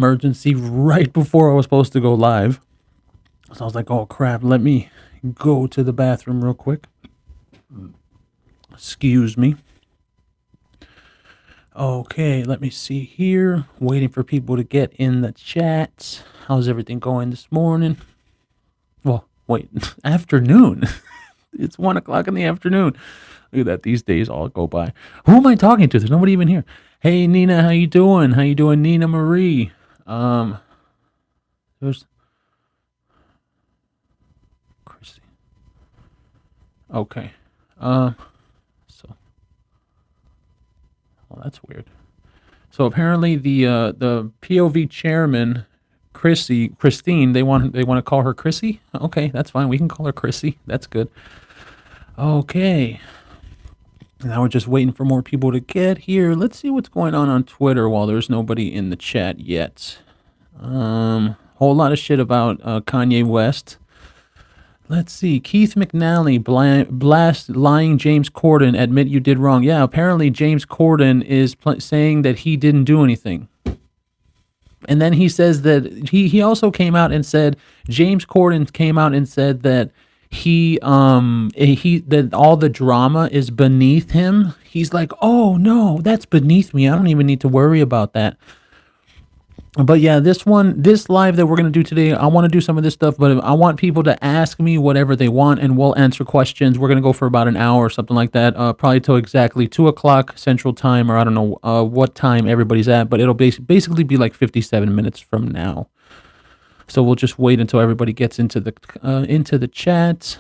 emergency right before I was supposed to go live. So I was like, oh crap, let me go to the bathroom real quick. Excuse me. Okay, let me see here. Waiting for people to get in the chat. How's everything going this morning? Well, wait, afternoon. It's 1 o'clock in the afternoon. Look at that. These days all go by. Who am I talking to? There's nobody even here. Hey Nina, how you doing? How you doing, Nina Marie? There's Chrissy. Okay. So well, that's weird. So apparently the POV chairman, Christine, they want to call her Chrissy. Okay, that's fine. We can call her Chrissy. That's good. Okay. Now we're just waiting for more people to get here. Let's see what's going on Twitter while there's nobody in the chat yet. Whole lot of shit about Kanye West. Let's see. Keith McNally blast lying James Corden. Admit you did wrong. Yeah, apparently James Corden is saying that he didn't do anything. And then he says that he also came out and said, James Corden came out and said that he that all the drama is beneath him. He's like, oh no, that's beneath me. I don't even need to worry about that. But yeah, this live that we're going to do today, I want to do some of this stuff, but I want people to ask me whatever they want and we'll answer questions. We're going to go for about an hour or something like that, probably till exactly 2 o'clock Central Time, or I don't know what time everybody's at, but it'll basically be like 57 minutes from now. So we'll just wait until everybody gets into the chat.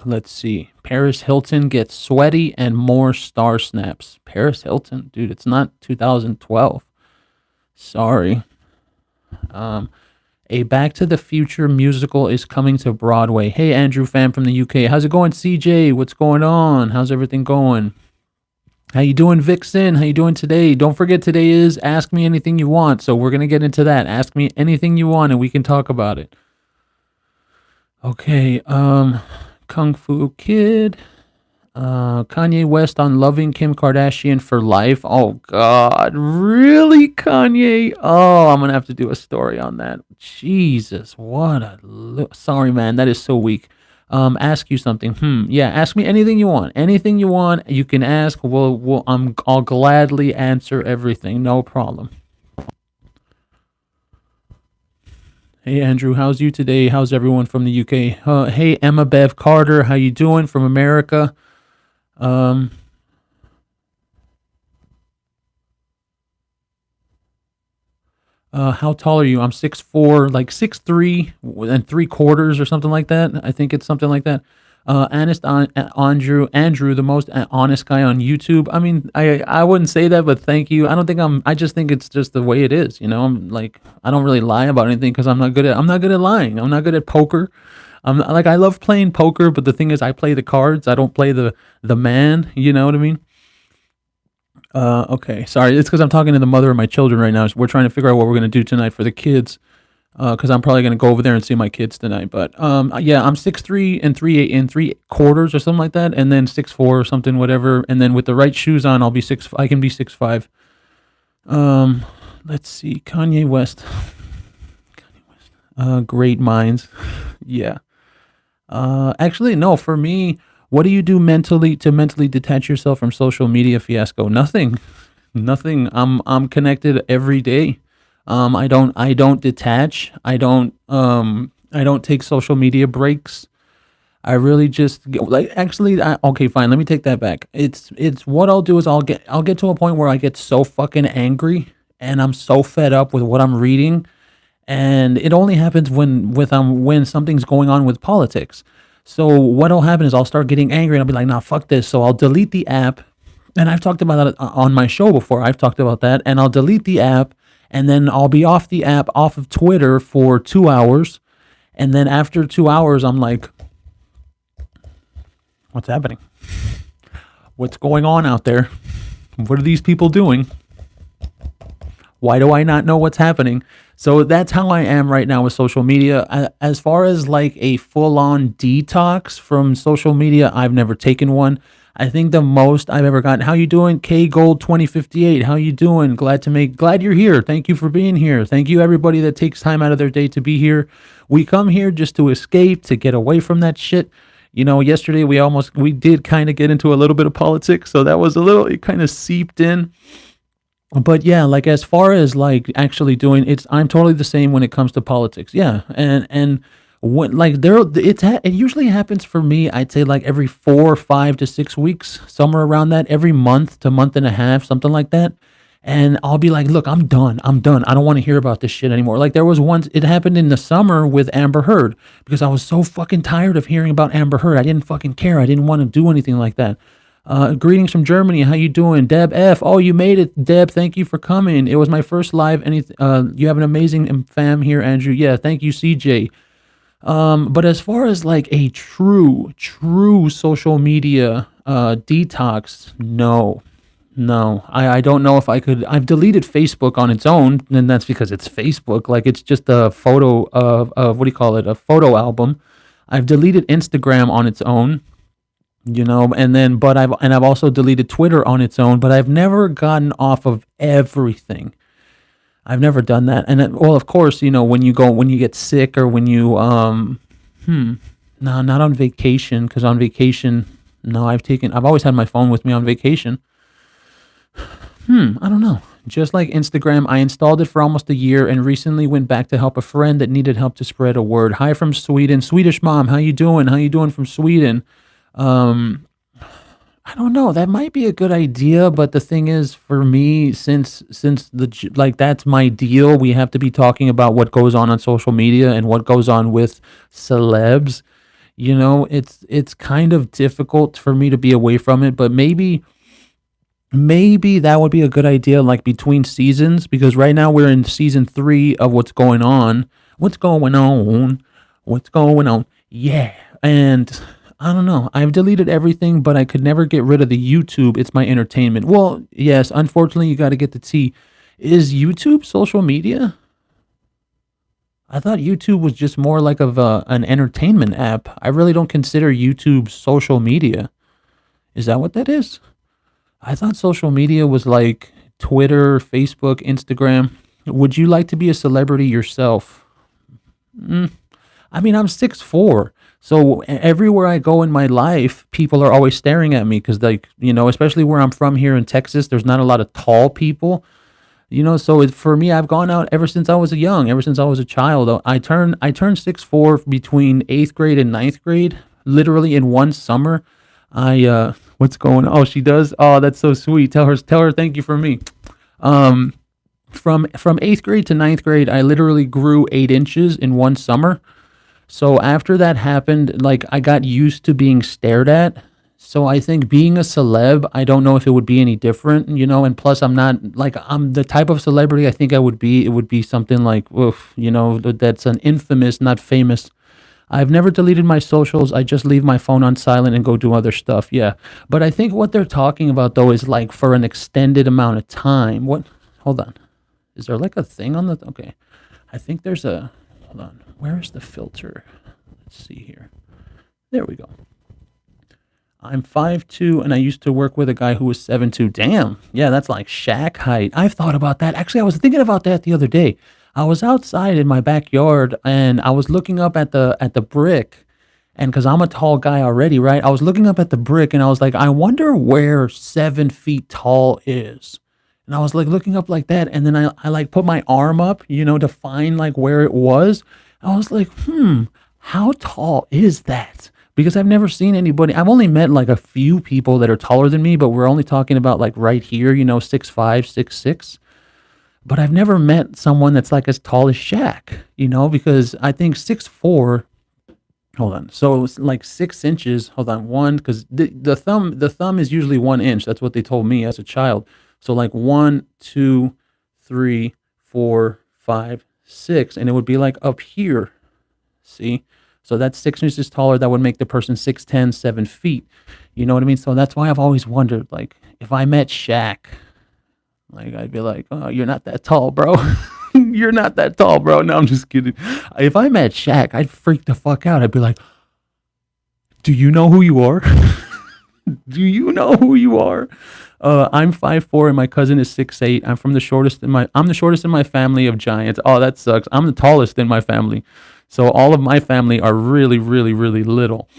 Let's see. Paris Hilton gets sweaty and more star snaps. Paris Hilton, dude, it's not 2012. Sorry. A Back to the Future musical is coming to Broadway. Hey, Andrew fan from the UK. How's it going, CJ? What's going on? How's everything going? How you doing, Vixen? How you doing today? Don't forget today is Ask Me Anything You Want. So we're going to get into that. Ask me anything you want and we can talk about it. Okay. Kung Fu Kid. Kanye West on loving Kim Kardashian for life. Oh, God. Really, Kanye? Oh, I'm going to have to do a story on that. Jesus. Sorry, man. That is so weak. Ask you something. Yeah, ask me anything you want. Anything you want, you can ask. I'll gladly answer everything. No problem. Hey Andrew, how's you today? How's everyone from the UK? Hey Emma Bev Carter, how you doing from America? How tall are you? I'm 6'4", like 6'3" and 3/4 or something like that. I think it's something like that. Andrew, the most honest guy on YouTube. I mean, I wouldn't say that, but thank you. I just think it's just the way it is. You know, I don't really lie about anything because I'm not good at lying. I'm not good at poker. I love playing poker, but the thing is, I play the cards. I don't play the man. You know what I mean? Okay, sorry. It's because I'm talking to the mother of my children right now. So we're trying to figure out what we're going to do tonight for the kids. Because I'm probably going to go over there and see my kids tonight. But yeah, I'm 6'3" and 3/4 or something like that. And then 6'4" or something, whatever. And then with the right shoes on, I can be 6'5". Let's see. Kanye West. Great minds. Yeah. Actually, no, for me, what do you do to mentally detach yourself from social media fiasco? Nothing. I'm connected every day. I don't detach. I don't take social media breaks. I really just okay, fine. Let me take that back. It's what I'll do is I'll get to a point where I get so fucking angry and I'm so fed up with what I'm reading. And it only happens when something's going on with politics. So what'll happen is I'll start getting angry and I'll be like, nah, fuck this. So I'll delete the app. And I've talked about that on my show before. I've talked about that. And I'll delete the app. And then I'll be off the app, off of Twitter for 2 hours. And then after 2 hours, I'm like, what's happening? What's going on out there? What are these people doing? Why do I not know what's happening? So that's how I am right now with social media. As far as like a full-on detox from social media, I've never taken one. I think the most I've ever gotten. How you doing, K Gold 2058? How you doing? Glad you're here. Thank you for being here. Thank you everybody that takes time out of their day to be here. We come here just to escape, to get away from that shit. Yesterday we did kind of get into a little bit of politics, so that was it kind of seeped in. But yeah, like as far as like actually doing I'm totally the same when it comes to politics. Yeah, and when like it usually happens for me. I'd say like every 4, 5 to 6 weeks, somewhere around that, every month to month and a half, something like that. And I'll be like, look, I'm done. I'm done. I don't want to hear about this shit anymore. Like there was once it happened in the summer with Amber Heard because I was so fucking tired of hearing about Amber Heard. I didn't fucking care. I didn't want to do anything like that. Greetings from Germany. How you doing, Deb F? Oh, you made it, Deb. Thank you for coming. It was my first live. You have an amazing fam here, Andrew. Yeah, thank you, CJ. But as far as like a true social media detox, no, I don't know if I could. I've deleted Facebook on its own, and that's because it's Facebook. Like it's just a photo of what do you call it? A photo album. I've deleted Instagram on its own. And then I've also deleted Twitter on its own, but I've never gotten off of everything. I've never done that. And well, of course, when you get sick or when you no, not on vacation, because on vacation, no, I've always had my phone with me on vacation. I don't know. Just like Instagram, I installed it for almost a year and recently went back to help a friend that needed help to spread a word. Hi from Sweden. Swedish mom, how you doing? How you doing from Sweden? I don't know. That might be a good idea, but the thing is, for me, since that's my deal, we have to be talking about what goes on social media and what goes on with celebs. It's kind of difficult for me to be away from it, but maybe that would be a good idea, like between seasons, because right now we're in season 3 of what's going on. What's going on? What's going on? Yeah, and I don't know. I've deleted everything, but I could never get rid of the YouTube. It's my entertainment. Well, yes, unfortunately, you got to get the T. Is YouTube social media? I thought YouTube was just more like an entertainment app. I really don't consider YouTube social media. Is that what that is? I thought social media was like Twitter, Facebook, Instagram. Would you like to be a celebrity yourself? I mean, I'm 6'4". So everywhere I go in my life, people are always staring at me because, especially where I'm from here in Texas, there's not a lot of tall people. So for me, I've gone out ever since I was a child. I turned 6'4" between 8th grade and 9th grade, literally in one summer. What's going on? Oh, she does. Oh, that's so sweet. Tell her thank you for me. From 8th grade to 9th grade, I literally grew 8 inches in one summer. So after that happened, like I got used to being stared at. So I think being a celeb, I don't know if it would be any different, and plus I'm the type of celebrity I think I would be. It would be something like, that's an infamous, not famous. I've never deleted my socials. I just leave my phone on silent and go do other stuff. Yeah. But I think what they're talking about though is like for an extended amount of time. Hold on. Is there like a thing on okay. I think there's hold on. Where is the filter? Let's see here. There we go. I'm 5'2", and I used to work with a guy who was 7'2". Damn. Yeah, that's like Shaq height. I've thought about that. Actually, I was thinking about that the other day. I was outside in my backyard, and I was looking up at the brick, and because I'm a tall guy already, right? I was looking up at the brick, and I was like, I wonder where 7 feet tall is. And I was like looking up like that, and then I like put my arm up, to find like where it was. I was like, how tall is that? Because I've never seen anybody. I've only met like a few people that are taller than me, but we're only talking about like right here, 6'5", 6'6". But I've never met someone that's like as tall as Shaq, because I think 6'4". Hold on. So it's like 6 inches. Hold on. One, because the thumb is usually 1 inch. That's what they told me as a child. So like 1, 2, 3, 4, 5, 6, and it would be like up here. See? So that's 6 inches taller. That would make the person 6'10", 7 feet. You know what I mean? So that's why I've always wondered, like, if I met Shaq, like, I'd be like, oh, you're not that tall, bro. You're not that tall, bro. No, I'm just kidding. If I met Shaq, I'd freak the fuck out. I'd be like, do you know who you are? Do you know who you are? I'm 5'4" and my cousin is 6'8". I'm the shortest in my family of giants. Oh, that sucks. I'm the tallest in my family. So all of my family are really, really, really little.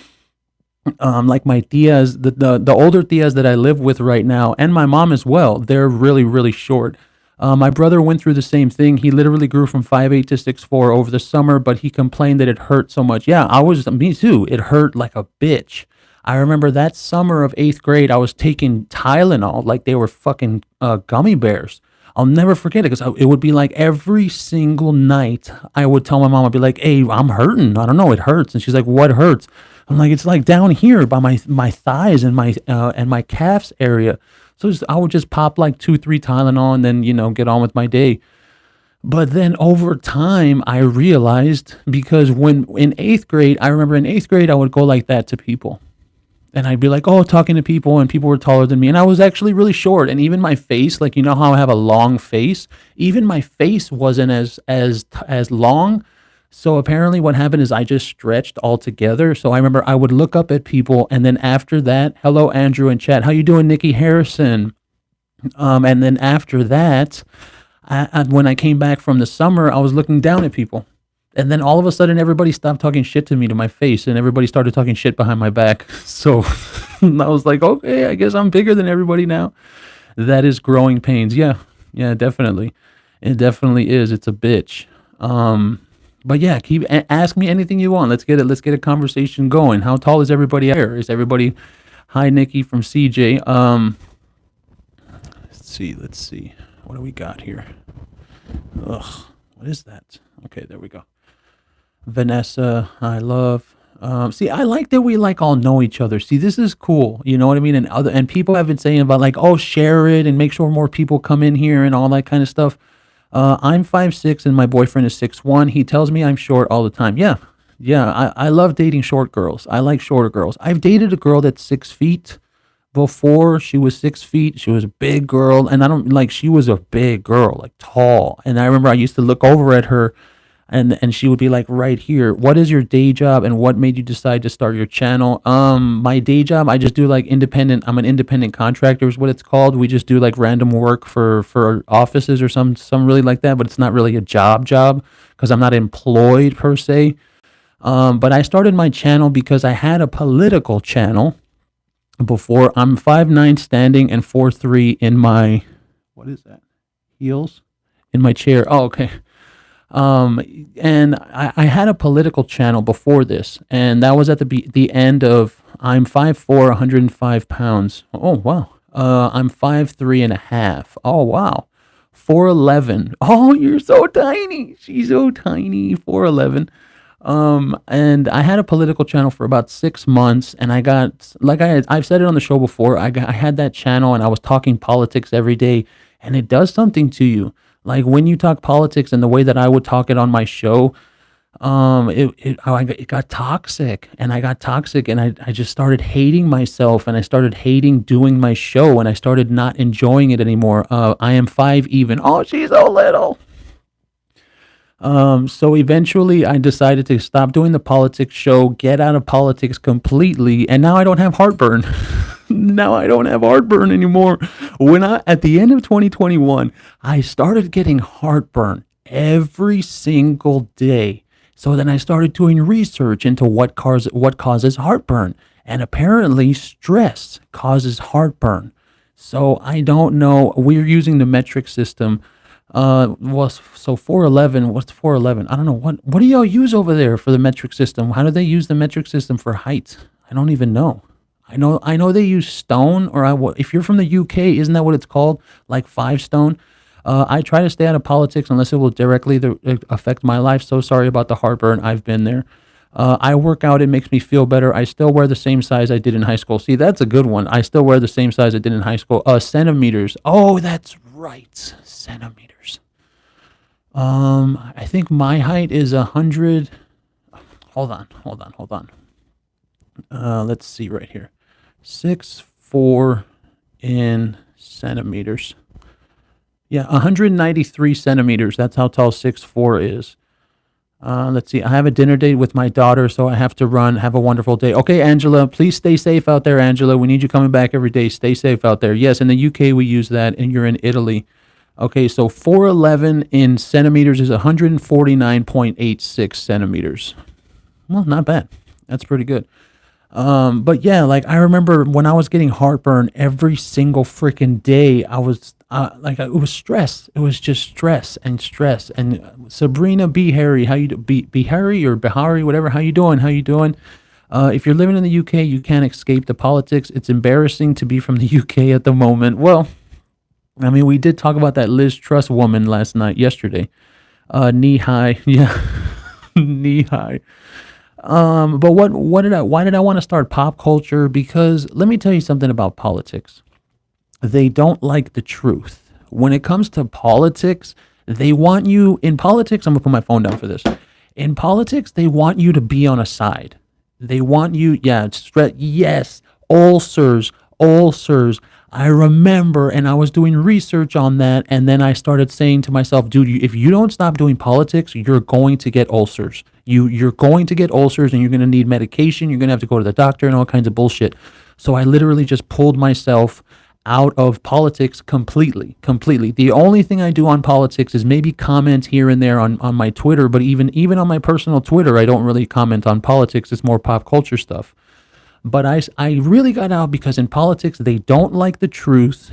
Like my tias, the older tias that I live with right now, and my mom as well, they're really, really short. My brother went through the same thing. He literally grew from 5'8" to 6'4" over the summer, but he complained that it hurt so much. Yeah, me too. It hurt like a bitch. I remember that summer of eighth grade, I was taking Tylenol like they were fucking gummy bears. I'll never forget it because it would be like every single night I would tell my mom, I'd be like, hey, I'm hurting. I don't know, it hurts. And she's like, what hurts? I'm like, it's like down here by my thighs and my calves area. So I would just pop like 2, 3 Tylenol and then get on with my day. But then over time, I realized because when in eighth grade, I remember in eighth grade, I would go like that to people. And I'd be like, oh, talking to people, and people were taller than me. And I was actually really short. And even my face, like, you know how I have a long face? Even my face wasn't as long. So apparently what happened is I just stretched all together. So I remember I would look up at people, and then after that, hello, Andrew in chat. How you doing, Nikki Harrison? And then after that, when I came back from the summer, I was looking down at people. And then all of a sudden, everybody stopped talking shit to me to my face, and everybody started talking shit behind my back. So I was like, okay, I guess I'm bigger than everybody now. That is growing pains. Yeah, yeah, definitely. It definitely is. It's a bitch. But yeah, ask me anything you want. Let's get it. Let's get a conversation going. How tall is everybody out here? Is everybody? Hi, Nikki from CJ. Let's see. What do we got here? Ugh, what is that? Okay, there we go. Vanessa, I love. See, I like that we like all know each other. See, this is cool. You know what I mean? And people have been saying about like, oh, share it and make sure more people come in here and all that kind of stuff. I'm 5'6" and my boyfriend is 6'1". He tells me I'm short all the time. Yeah, yeah. I love dating short girls. I like shorter girls. I've dated a girl that's 6 feet. Before she was 6 feet, she was a big girl, and I don't like. She was a big girl, like tall. And I remember I used to look over at her and she would be like right here. What is your day job and what made you decide to start your channel? My day job, I just do like independent. I'm an independent contractor is what it's called. We just do like random work for offices or some really like that, but it's not really a job because I'm not employed per se. But I started my channel because I had a political channel before. I'm 5'9" standing and 4'3" in my, what is that? Heels? In my chair. Oh, okay. And I had a political channel before this, and that was at the end of, I'm 5'4", 105 pounds. Oh, wow. I'm 5'3" and a half. Oh, wow. 4'11". Oh, you're so tiny. She's so tiny. 4'11". And I had a political channel for about 6 months, and I got, like I've said it on the show before, I had that channel and I was talking politics every day, and it does something to you. Like when you talk politics and the way that I would talk it on my show, it got toxic, and I just started hating myself, and I started hating doing my show, and I started not enjoying it anymore. I am 5 even. Oh, she's so little. So eventually I decided to stop doing the politics show, get out of politics completely, and now I don't have heartburn. Now I don't have heartburn anymore. At the end of 2021, I started getting heartburn every single day. So then I started doing research into what causes heartburn, and apparently stress causes heartburn. So I don't know. We're using the metric system. So 4'11", what's 4'11"? I don't know. What do y'all use over there for the metric system? How do they use the metric system for height? I don't even know. I know they use stone, or if you're from the UK, isn't that what it's called? Like 5 stone. I try to stay out of politics unless it will directly affect my life. So sorry about the heartburn. I've been there. I work out. It makes me feel better. I still wear the same size I did in high school. See, that's a good one. I still wear the same size I did in high school. Centimeters. Oh, that's right. Centimeters. I think my height is 100. Hold on. Let's see right here. 6'4" in centimeters. Yeah, 193 centimeters. That's how tall 6'4" is. Let's see. I have a dinner date with my daughter, so I have to run. Have a wonderful day. Okay, Angela, please stay safe out there, Angela. We need you coming back every day. Stay safe out there. Yes, in the UK we use that, and you're in Italy. Okay, so 411 in centimeters is 149.86 centimeters. Well, not bad. That's pretty good. But yeah, like I remember when I was getting heartburn every single freaking day, I was it was stress. It was just stress and stress. And Sabrina B. Harry, how you do? B. Harry or Bihari, whatever. How you doing? How you doing? If you're living in the UK, you can't escape the politics. It's embarrassing to be from the UK at the moment. Well, I mean, we did talk about that Liz Truss woman yesterday. Knee high, yeah, knee high. But why did I want to start pop culture? Because let me tell you something about politics. They don't like the truth. When it comes to politics, they want you in politics. I'm gonna put my phone down for this. In politics, they want you to be on a side. They want you, yeah, yes, ulcers, ulcers. I remember, and I was doing research on that, and then I started saying to myself, dude, if you don't stop doing politics, you're going to get ulcers. You're going to get ulcers, and you're going to need medication. You're going to have to go to the doctor and all kinds of bullshit. So I literally just pulled myself out of politics completely, completely. The only thing I do on politics is maybe comment here and there on my Twitter, but even on my personal Twitter, I don't really comment on politics. It's more pop culture stuff. But I really got out because in politics, they don't like the truth.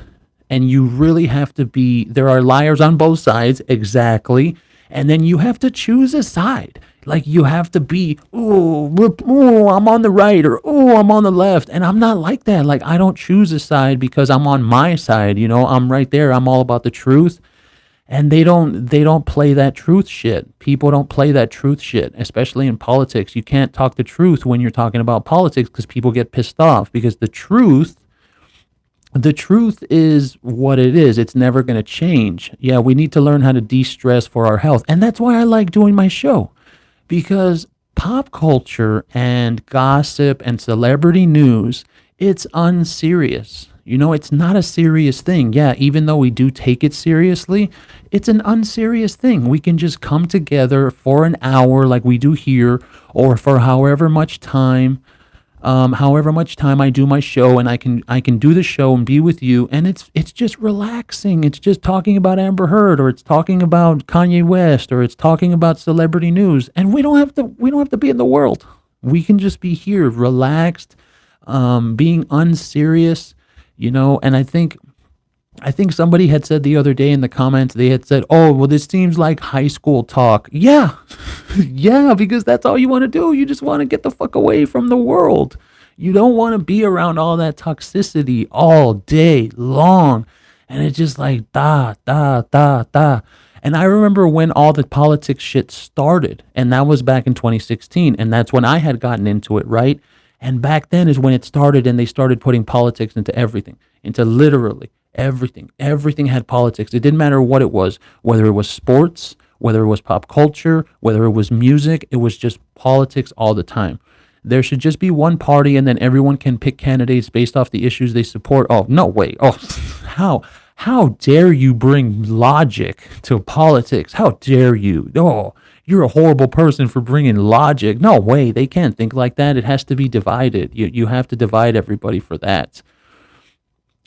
And you really have to there are liars on both sides, exactly. And then you have to choose a side. Like you have to be, I'm on the right or, I'm on the left. And I'm not like that. Like I don't choose a side because I'm on my side. I'm right there. I'm all about the truth. And they don't play that truth shit. People don't play that truth shit, especially in politics. You can't talk the truth when you're talking about politics because people get pissed off because the truth is what it is. It's never going to change. Yeah, we need to learn how to de-stress for our health. And that's why I like doing my show, because pop culture and gossip and celebrity news, it's unserious. It's not a serious thing. Yeah, even though we do take it seriously, it's an unserious thing. We can just come together for an hour like we do here, or for however much time I do my show, and I can do the show and be with you, and it's just relaxing. It's just talking about Amber Heard, or it's talking about Kanye West, or it's talking about celebrity news, and we don't have to be in the world. We can just be here, relaxed, being unserious. And I think somebody had said the other day in the comments, they had said, oh, well, this seems like high school talk. Yeah. Yeah, because that's all you want to do. You just want to get the fuck away from the world. You don't want to be around all that toxicity all day long. And it's just like, da, da, da, da. And I remember when all the politics shit started, and that was back in 2016. And that's when I had gotten into it, right? And back then is when it started, and they started putting politics into everything, into literally everything. Everything had politics. It didn't matter what it was, whether it was sports, whether it was pop culture, whether it was music. It was just politics all the time. There should just be one party, and then everyone can pick candidates based off the issues they support. Oh, no way. Oh, how dare you bring logic to politics? How dare you? Oh, you're a horrible person for bringing logic. No way. They can't think like that. It has to be divided. You have to divide everybody for that.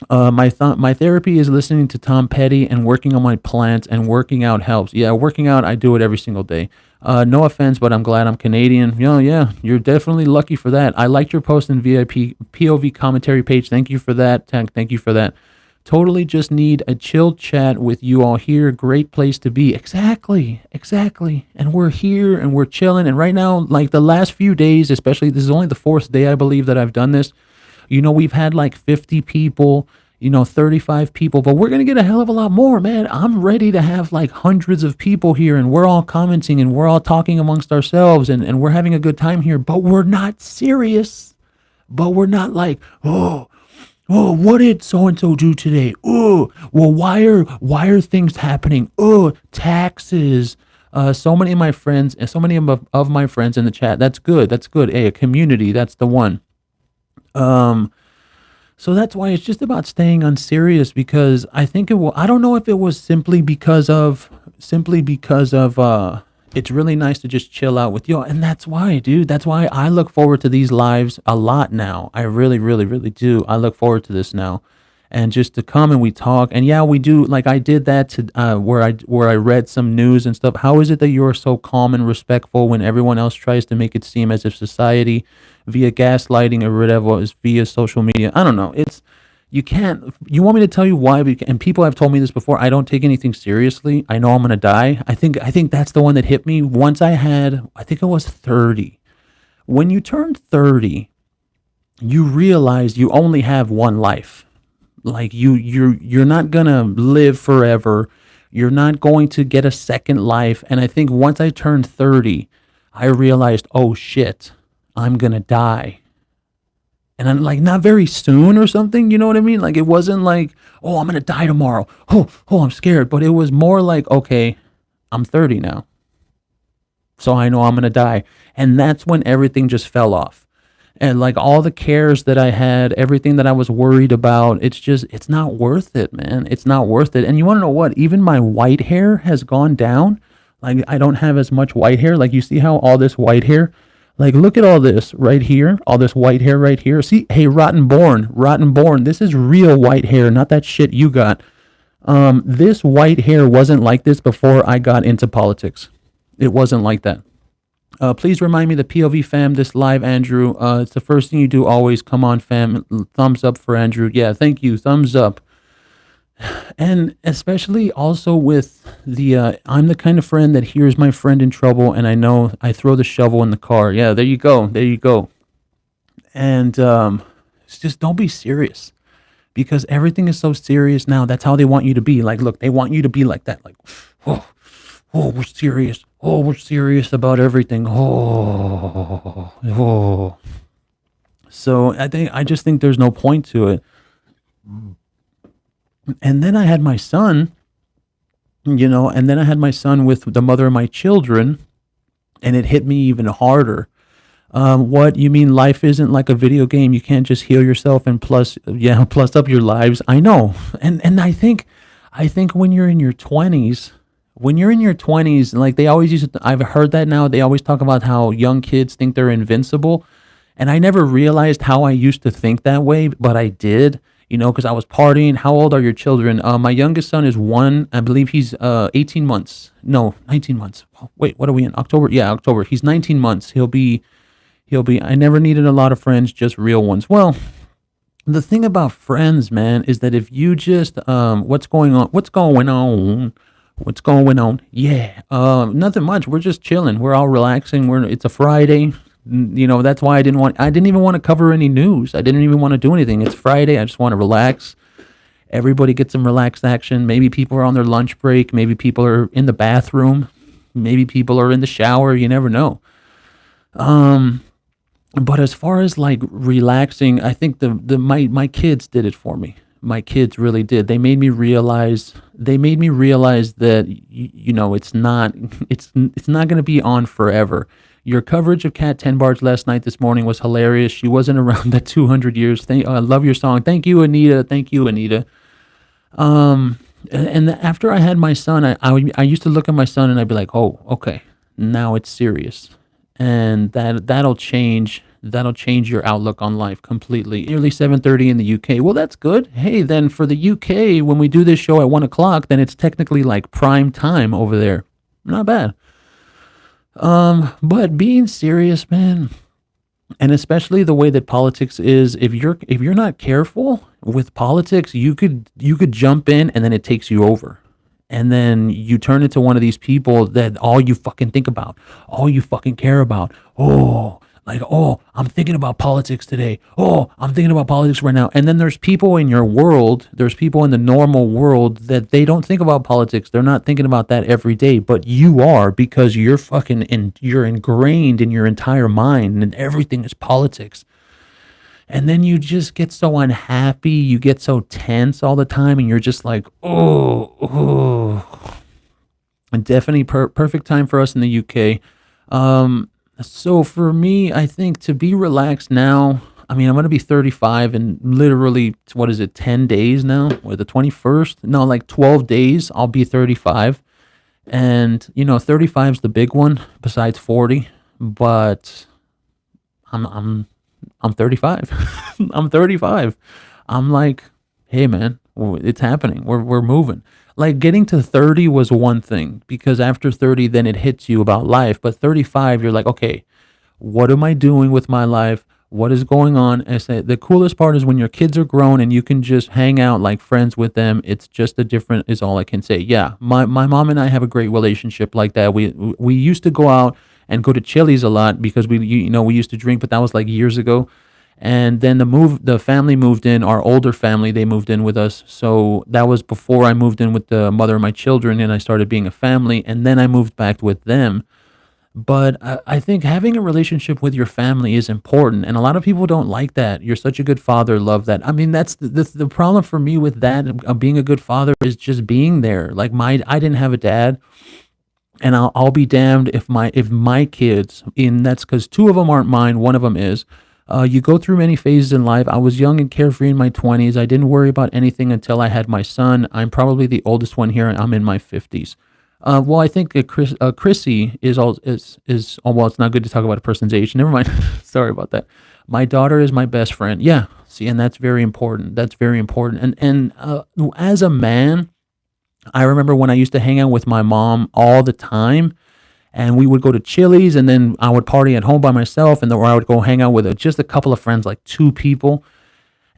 My therapy is listening to Tom Petty and working on my plants, and working out helps. Yeah, working out, I do it every single day. No offense, but I'm glad I'm Canadian. Yeah, you're definitely lucky for that. I liked your post in VIP POV commentary page. Thank you for that. Thank you for that. Totally just need a chill chat with you all here. Great place to be. Exactly. And we're here and we're chilling. And right now, like the last few days, especially, this is only the fourth day, I believe, that I've done this. We've had like 50 people, 35 people, but we're going to get a hell of a lot more, man. I'm ready to have like hundreds of people here, and we're all commenting and we're all talking amongst ourselves, and we're having a good time here, but we're not serious. But we're not like, oh, what did so-and-so do today? Oh, well, why are things happening? Oh, taxes. So many of my friends and so many of my friends in the chat. That's good. Hey, a community. That's the one. So that's why it's just about staying unserious, because I think I don't know if it was simply because of It's really nice to just chill out with you. And that's why, dude, that's why I look forward to these lives a lot now. I really, really, really do. I look forward to this now. And just to come and we talk. And yeah, we do, like I did that to where I read some news and stuff. How is it that you're so calm and respectful when everyone else tries to make it seem as if society via gaslighting or whatever is via social media? I don't know. It's you can't. You want me to tell you why? And people have told me this before. I don't take anything seriously. I know I'm gonna die. I think that's the one that hit me. Once I think I was 30. When you turn 30, you realize you only have one life. Like you're not gonna live forever. You're not going to get a second life. And I think once I turned 30, I realized, oh shit, I'm gonna die. And I'm like, not very soon or something, you know what I mean? Like it wasn't like, oh, I'm gonna die tomorrow. I'm scared. But it was more like, okay, I'm 30 now. So I know I'm gonna die. And that's when everything just fell off. And like all the cares that I had, everything that I was worried about, it's not worth it, man. It's not worth it. And you want to know what? Even my white hair has gone down. Like I don't have as much white hair. Like you see how all this white hair, like look at all this right here, all this white hair right here. See, hey, rotten born. This is real white hair, not that shit you got. This white hair wasn't like this before I got into politics. It wasn't like that. Please remind me, the POV fam, this live, Andrew. It's the first thing you do always. Come on, fam. Thumbs up for Andrew. Yeah, thank you. Thumbs up. And especially also with I'm the kind of friend that hears my friend in trouble and I know I throw the shovel in the car. Yeah, there you go. There you go. And it's just don't be serious because everything is so serious now. That's how they want you to be. Like, look, they want you to be like that. Like, oh, we're serious. Oh, we're serious about everything. Oh. So I just think there's no point to it. And then I had my son, with the mother of my children, and it hit me even harder. What you mean? Life isn't like a video game. You can't just heal yourself and plus up your lives. I know, and I think when you're in your 20s. When you're in your 20s, like they always used to, I've heard that now, they always talk about how young kids think they're invincible. And I never realized how I used to think that way, but I did, because I was partying. How old are your children? My youngest son is 1. I believe he's 18 months. No, 19 months. Wait, what are we in? October? Yeah, October. He's 19 months. I never needed a lot of friends, just real ones. Well, the thing about friends, man, is that if you just, what's going on? What's going on? Yeah, nothing much. We're just chilling. We're all relaxing. It's a Friday. That's why I didn't even want to cover any news. I didn't even want to do anything. It's Friday. I just want to relax. Everybody gets some relaxed action. Maybe people are on their lunch break. Maybe people are in the bathroom. Maybe people are in the shower. You never know. But as far as like relaxing, I think my kids did it for me. My kids really did. They made me realize that it's not going to be on forever. Your coverage of Cat 10 Bars last night, this morning was hilarious. She wasn't around that 200 years. I love your song. Thank you, Anita. And after I had my son, I used to look at my son and I'd be like, oh, okay, now it's serious, and that'll change. That'll change your outlook on life completely. Nearly 7:30 in the UK. Well, that's good. Hey, then for the UK, when we do this show at 1:00, then it's technically like prime time over there. Not bad. But being serious, man, and especially the way that politics is, if you're not careful with politics, you could jump in and then it takes you over. And then you turn into one of these people that all you fucking think about, all you fucking care about. I'm thinking about politics today. Oh, I'm thinking about politics right now. And then there's people in your world, there's people in the normal world that they don't think about politics. They're not thinking about that every day, but you are, because you're you're ingrained in your entire mind and everything is politics. And then you just get so unhappy, you get so tense all the time, and you're just like, oh. And definitely perfect time for us in the UK. So for me, I think to be relaxed now, I mean, I'm going to be 35 in literally, 10 days now? Or the 21st? No, like 12 days, I'll be 35. And 35 is the big one besides 40, but I'm I'm 35. I'm 35. I'm like, hey man, it's happening. We're moving. Like getting to 30 was one thing because after 30 then it hits you about life, but 35 you're like, okay, what am I doing with my life? What is going on? And I say the coolest part is when your kids are grown and you can just hang out like friends with them. It's just a different is all I can say. Yeah, my mom and I have a great relationship like that. We used to go out and go to Chili's a lot because we used to drink, but that was like years ago. And then the family moved in, our older family, they moved in with us. So that was before I moved in with the mother of my children and I started being a family. And then I moved back with them. But I think having a relationship with your family is important, and a lot of people don't like that. You're such a good father, love that. I mean, that's the problem for me with that. Being a good father is just being there. Like I didn't have a dad, and I'll be damned if my kids, and that's because two of them aren't mine, one of them is. You go through many phases in life. I was young and carefree in my 20s. I didn't worry about anything until I had my son. I'm probably the oldest one here, and I'm in my 50s. Well, I think Chrissy is oh, well. It's not good to talk about a person's age. Never mind. Sorry about that. My daughter is my best friend. Yeah, see, and that's very important. That's very important. And as a man, I remember when I used to hang out with my mom all the time, and we would go to Chili's, and then I would party at home by myself, and then or I would go hang out with just a couple of friends, like two people,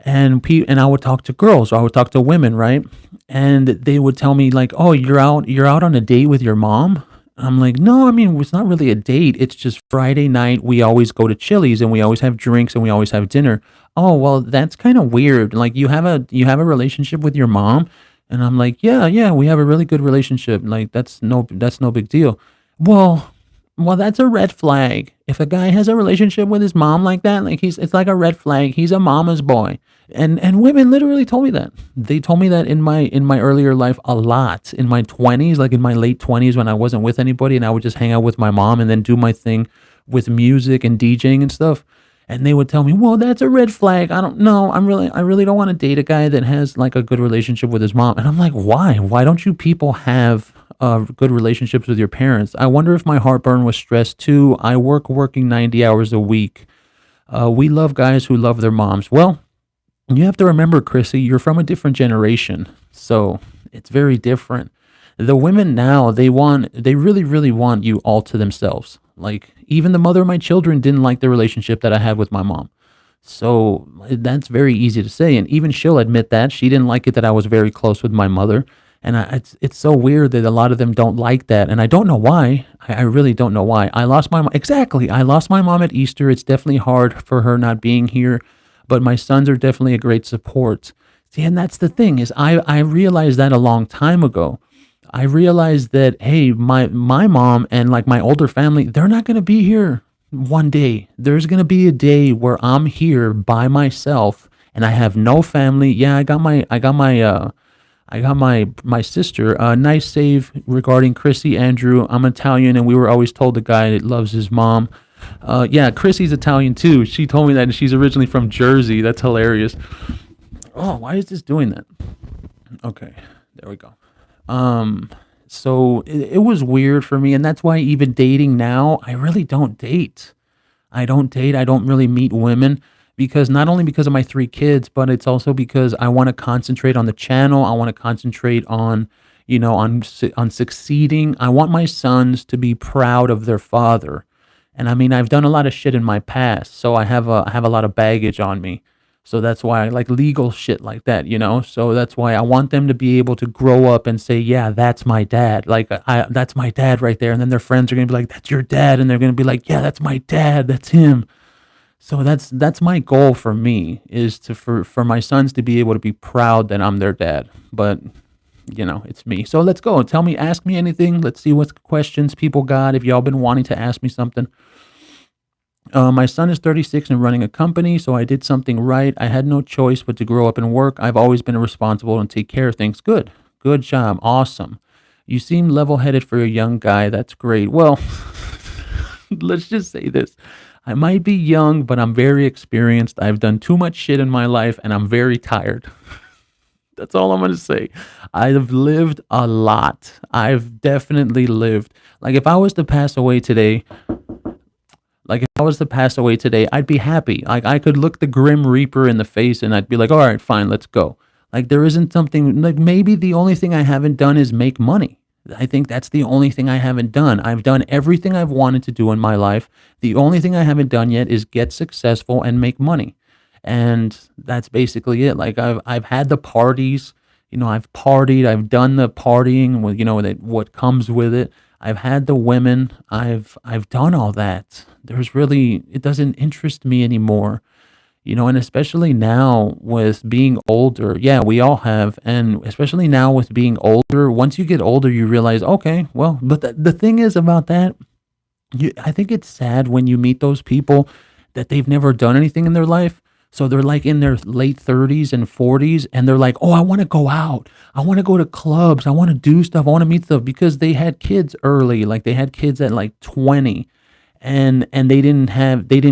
and I would talk to girls or I would talk to women, right? And they would tell me like, "Oh, you're out on a date with your mom." I'm like, "No, I mean, it's not really a date. It's just Friday night we always go to Chili's and we always have drinks and we always have dinner." "Oh, well, that's kind of weird. Like you have a relationship with your mom?" And I'm like, "Yeah, yeah, we have a really good relationship. Like that's no big deal." Well, well, that's a red flag. If a guy has a relationship with his mom like that, like it's like a red flag. He's a mama's boy. And women literally told me that. They told me that in my earlier life a lot. In my 20s, like in my late 20s when I wasn't with anybody and I would just hang out with my mom and then do my thing with music and DJing and stuff. And they would tell me, "Well, that's a red flag. I don't know. I really don't want to date a guy that has like a good relationship with his mom." And I'm like, "Why? Why don't you people have good relationships with your parents?" I wonder if my heartburn was stress too. I working 90 hours a week. We love guys who love their moms. Well, you have to remember, Chrissy, you're from a different generation, so it's very different. The women now, they really, really want you all to themselves. Like, even the mother of my children didn't like the relationship that I had with my mom. So that's very easy to say. And even she'll admit that she didn't like it that I was very close with my mother. And it's so weird that a lot of them don't like that. And I don't know why. I really don't know why. I lost my mom. Exactly. I lost my mom at Easter. It's definitely hard for her not being here, but my sons are definitely a great support. See, and that's the thing is I realized that a long time ago. I realized that, hey, my mom and like my older family, they're not going to be here one day. There's going to be a day where I'm here by myself and I have no family. Yeah, I got my sister. Nice save regarding Chrissy, Andrew. I'm Italian, and we were always told the guy that loves his mom. Yeah, Chrissy's Italian too. She told me that, and she's originally from Jersey. That's hilarious. Oh, why is this doing that? Okay, there we go. So it was weird for me, and that's why even dating now, I really don't date. I don't date. I don't really meet women because not only because of my three kids, but it's also because I want to concentrate on the channel. I want to concentrate on, on succeeding. I want my sons to be proud of their father. And I mean, I've done a lot of shit in my past, so I have a lot of baggage on me. So that's why I like legal shit like that. So that's why I want them to be able to grow up and say, "Yeah, that's my dad." Like that's my dad right there. And then their friends are gonna be like, "That's your dad," and they're gonna be like, "Yeah, that's my dad. That's him." So that's my goal for me is for my sons to be able to be proud that I'm their dad. But it's me. So let's go. Ask me anything. Let's see what questions people got. If y'all been wanting to ask me something. My son is 36 and running a company, so I did something right. I had no choice but to grow up and work. I've always been responsible and take care of things. Good. Good job. Awesome. You seem level-headed for a young guy. That's great. Well, let's just say this. I might be young, but I'm very experienced. I've done too much shit in my life, and I'm very tired. That's all I'm gonna say. I've lived a lot. I've definitely lived. Like if I was to pass away today, I'd be happy. Like I could look the Grim Reaper in the face and I'd be like, all right, fine, let's go. Like there isn't something like maybe the only thing I haven't done is make money. I think that's the only thing I haven't done. I've done everything I've wanted to do in my life. The only thing I haven't done yet is get successful and make money. And that's basically it. Like I've had the parties, I've partied, I've done the partying with, that what comes with it. I've had the women, I've done all that. It doesn't interest me anymore. And especially now with being older, yeah, we all have, and especially now with being older, once you get older, you realize, okay, well, but the thing is about that, I think it's sad when you meet those people that they've never done anything in their life. So they're like in their late 30s and 40s, and they're like, oh, I want to go out. I want to go to clubs. I want to do stuff. I want to meet stuff because they had kids early. Like they had kids at like 20 and they didn't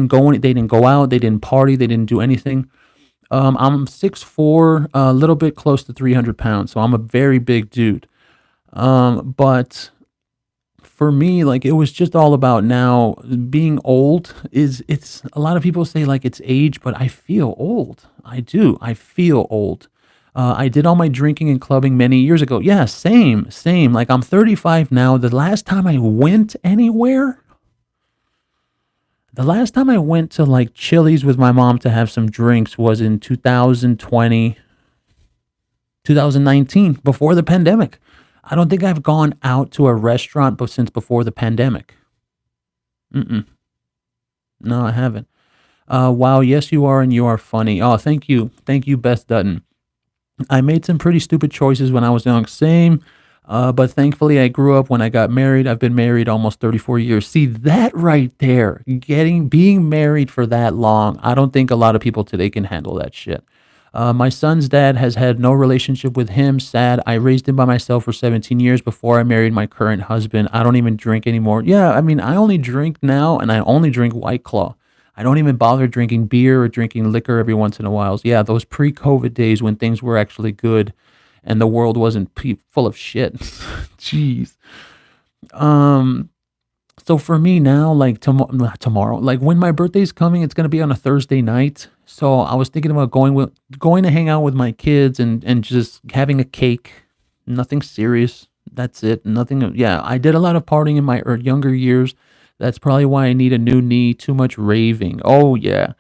go out, they didn't party, they didn't do anything. I'm 6'4", a little bit close to 300 pounds, so I'm a very big dude. But for me, like it was just all about now being old it's a lot of people say like it's age, but I feel old. I do. I feel old. I did all my drinking and clubbing many years ago. Yeah, same. Like I'm 35 now. The last time I went to like Chili's with my mom to have some drinks was in 2020, 2019, before the pandemic. I don't think I've gone out to a restaurant but since before the pandemic. Mm-mm. No, I haven't. Wow, yes, you are, and you are funny. Oh, thank you. Thank you, Beth Dutton. I made some pretty stupid choices when I was young. Same. But thankfully, I grew up when I got married. I've been married almost 34 years. See that right there, being married for that long. I don't think a lot of people today can handle that shit. My son's dad has had no relationship with him. Sad. I raised him by myself for 17 years before I married my current husband. I don't even drink anymore. Yeah, I mean, I only drink now, and I only drink White Claw. I don't even bother drinking beer or drinking liquor every once in a while. So yeah, those pre-COVID days when things were actually good and the world wasn't full of shit. Jeez. Um, so for me now, like tomorrow, like when my birthday's coming, it's gonna be on a Thursday night. So I was thinking about going to hang out with my kids and just having a cake. Nothing serious. That's it. Nothing. Yeah, I did a lot of partying in my younger years. That's probably why I need a new knee. Too much raving. Oh yeah.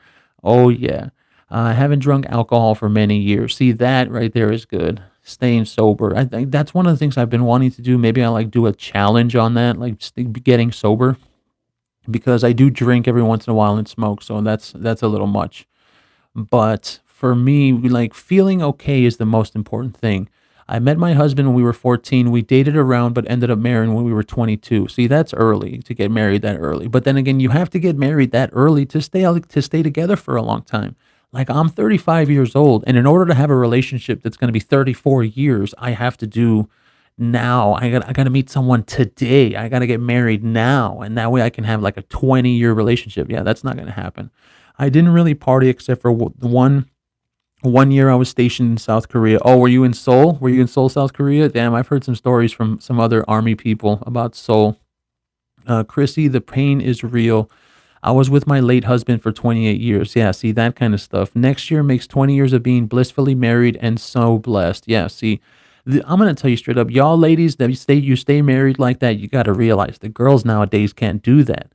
Oh yeah. I haven't drunk alcohol for many years. See, that right there is good. Staying sober. I think that's one of the things I've been wanting to do. Maybe I like do a challenge on that, like getting sober, because I do drink every once in a while and smoke. So that's a little much. But for me, like feeling okay is the most important thing. I met my husband when we were 14. We dated around, but ended up marrying when we were 22. See, that's early to get married that early. But then again, you have to get married that early to stay together for a long time. Like I'm 35 years old, and in order to have a relationship that's going to be 34 years, I have to do now. I got to meet someone today. I got to get married now, and that way I can have like a 20-year relationship. Yeah, that's not going to happen. I didn't really party except for one year I was stationed in South Korea. Oh, were you in Seoul? Were you in Seoul, South Korea? Damn, I've heard some stories from some other army people about Seoul. Chrissy, the pain is real. I was with my late husband for 28 years. Yeah, see that kind of stuff. Next year makes 20 years of being blissfully married and so blessed. Yeah, see, I'm gonna tell you straight up, y'all ladies that you stay married like that, you got to realize the girls nowadays can't do that.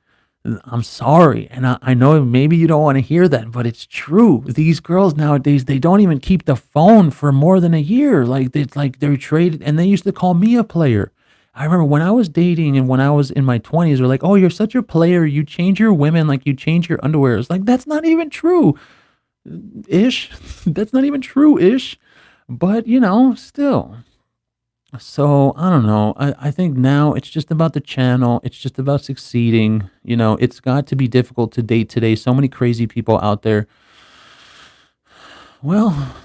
I'm sorry. And I know maybe you don't want to hear that, but it's true. These girls nowadays, they don't even keep the phone for more than a year. They're traded, and they used to call me a player. I remember when I was dating and when I was in my 20s, they're like, oh, you're such a player. You change your women like you change your underwear. It's like, that's not even true ish. That's not even true ish. But, still. So I don't know. I think now it's just about the channel. It's just about succeeding. It's got to be difficult to date today. So many crazy people out there. Well,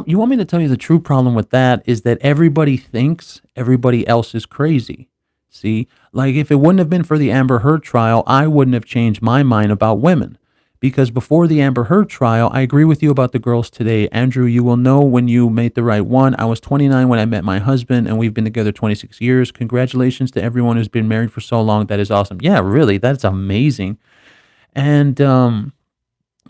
you want me to tell you the true problem with that is that everybody thinks everybody else is crazy. See, like if it wouldn't have been for the Amber Heard trial, I wouldn't have changed my mind about women Because before the Amber Heard trial, I agree with you about the girls today. Andrew, you will know when you made the right one. I was 29 when I met my husband, and we've been together 26 years. Congratulations to everyone who's been married for so long. That is awesome. Yeah, really, that's amazing. And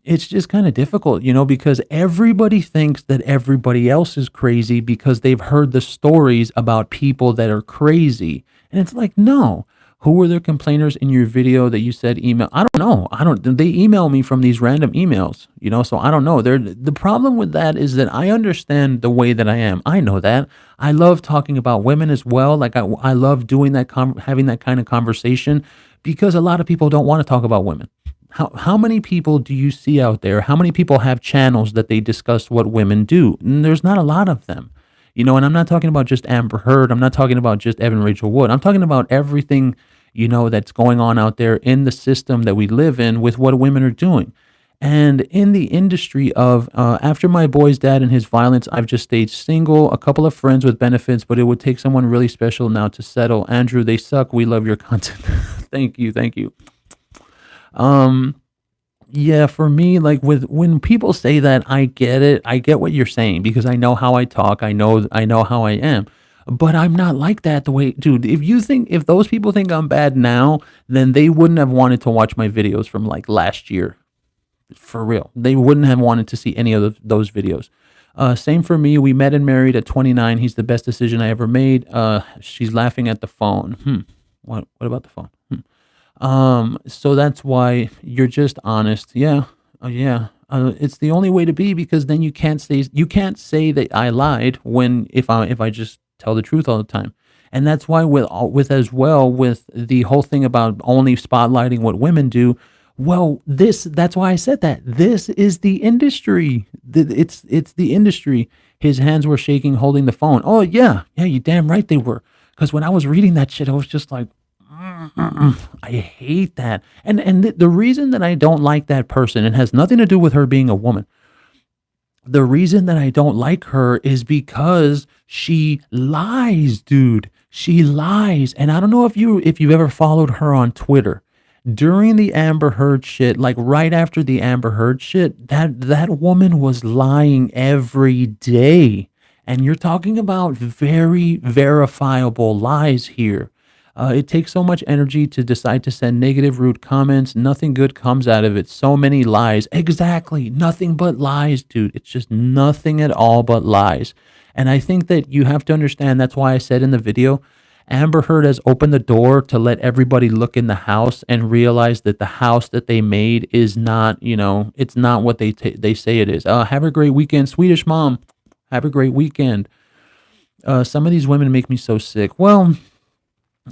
it's just kind of difficult, because everybody thinks that everybody else is crazy because they've heard the stories about people that are crazy. And it's like, no. Who were the complainers in your video that you said email? I don't know. They email me from these random emails, so I don't know. The problem with that is that I understand the way that I am. I know that. I love talking about women as well. Like I love doing that, having that kind of conversation because a lot of people don't want to talk about women. How many people do you see out there? How many people have channels that they discuss what women do? And there's not a lot of them. And I'm not talking about just Amber Heard. I'm not talking about just Evan Rachel Wood. I'm talking about everything, that's going on out there in the system that we live in with what women are doing. And in the industry of, after my boy's dad and his violence, I've just stayed single, a couple of friends with benefits, but it would take someone really special now to settle. Andrew, they suck. We love your content. Thank you. Thank you. Yeah, for me, like when people say that, I get it. I get what you're saying because I know how I talk. I know how I am. But I'm not like that the way, dude, if those people think I'm bad now, then they wouldn't have wanted to watch my videos from like last year. For real. They wouldn't have wanted to see any of those videos. Same for me. We met and married at 29. He's the best decision I ever made. She's laughing at the phone. What about the phone? So that's why you're just honest. Yeah. Yeah. It's the only way to be because then you can't say that I lied if I just tell the truth all the time. And that's why with the whole thing about only spotlighting what women do. Well, that's why I said that. This is the industry. It's the industry. His hands were shaking holding the phone. Oh yeah. Yeah, you damn right they were. Because when I was reading that shit, I was just like, I hate that. And the reason that I don't like that person, it has nothing to do with her being a woman. The reason that I don't like her is because she lies, dude. She lies. And I don't know if you've ever followed her on Twitter. During the Amber Heard shit, like right after the Amber Heard shit, that woman was lying every day. And you're talking about very verifiable lies here. It takes so much energy to decide to send negative, rude comments. Nothing good comes out of it. So many lies. Exactly. Nothing but lies, dude. It's just nothing at all but lies. And I think that you have to understand, that's why I said in the video, Amber Heard has opened the door to let everybody look in the house and realize that the house that they made is not, it's not what they say it is. Have a great weekend, Swedish mom. Have a great weekend. Some of these women make me so sick. Well,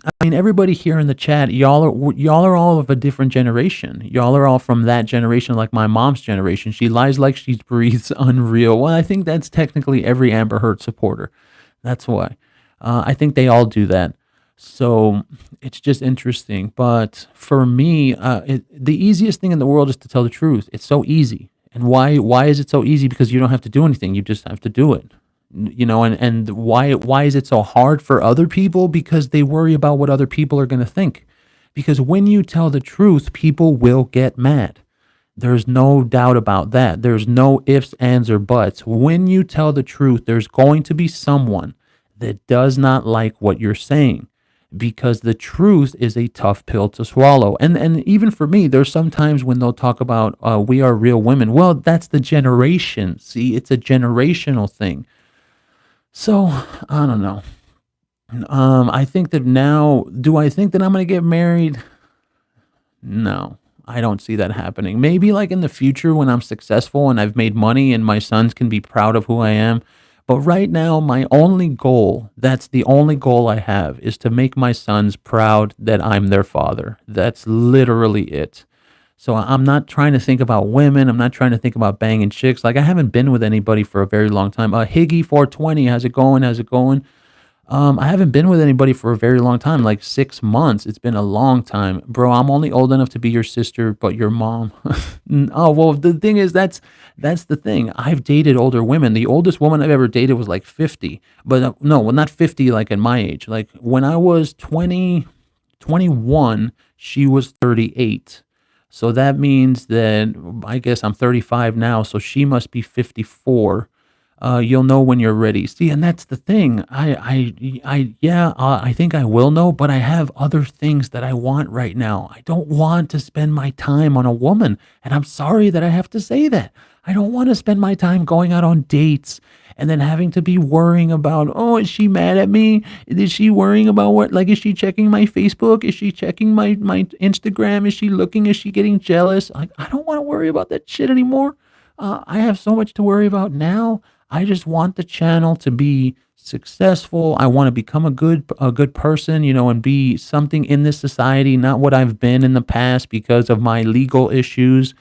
I mean, everybody here in the chat, y'all are all of a different generation. Y'all are all from that generation, like my mom's generation. She lies like she breathes. Unreal. Well, I think that's technically every Amber Heard supporter. That's why. I think they all do that. So it's just interesting. But for me, the easiest thing in the world is to tell the truth. It's so easy. And why is it so easy? Because you don't have to do anything. You just have to do it. And why is it so hard for other people? Because they worry about what other people are going to think. Because when you tell the truth, people will get mad. There's no doubt about that. There's no ifs, ands, or buts. When you tell the truth, there's going to be someone that does not like what you're saying, because the truth is a tough pill to swallow. And even for me, there's sometimes when they'll talk about we are real women. Well, that's the generation. See, it's a generational thing. So I don't know. I think that now, do I think that I'm going to get married? No, I don't see that happening. Maybe like in the future when I'm successful and I've made money and my sons can be proud of who I am. But right now, my only goal, that's the only goal I have, is to make my sons proud that I'm their father. That's literally it. So I'm not trying to think about women. I'm not trying to think about banging chicks. Like I haven't been with anybody for a very long time. Higgy420, how's it going? How's it going? I haven't been with anybody for a very long time, like 6 months. It's been a long time. Bro, I'm only old enough to be your sister, but your mom. Oh, well, the thing is, that's the thing. I've dated older women. The oldest woman I've ever dated was like 50. But no, well, not 50 like at my age. Like when I was 21, she was 38. So that means that I guess I'm 35 now, so she must be 54. You'll know when you're ready. See, and that's the thing. Yeah, I think I will know, but I have other things that I want right now. I don't want to spend my time on a woman, and I'm sorry that I have to say that. I don't want to spend my time going out on dates and then having to be worrying about, oh, is she mad at me? Is she worrying about what? Like, is she checking my Facebook? Is she checking my Instagram? Is she looking? Is she getting jealous? I don't want to worry about that shit anymore. I have so much to worry about now. I just want the channel to be successful. I want to become a good person, and be something in this society, not what I've been in the past because of my legal issues,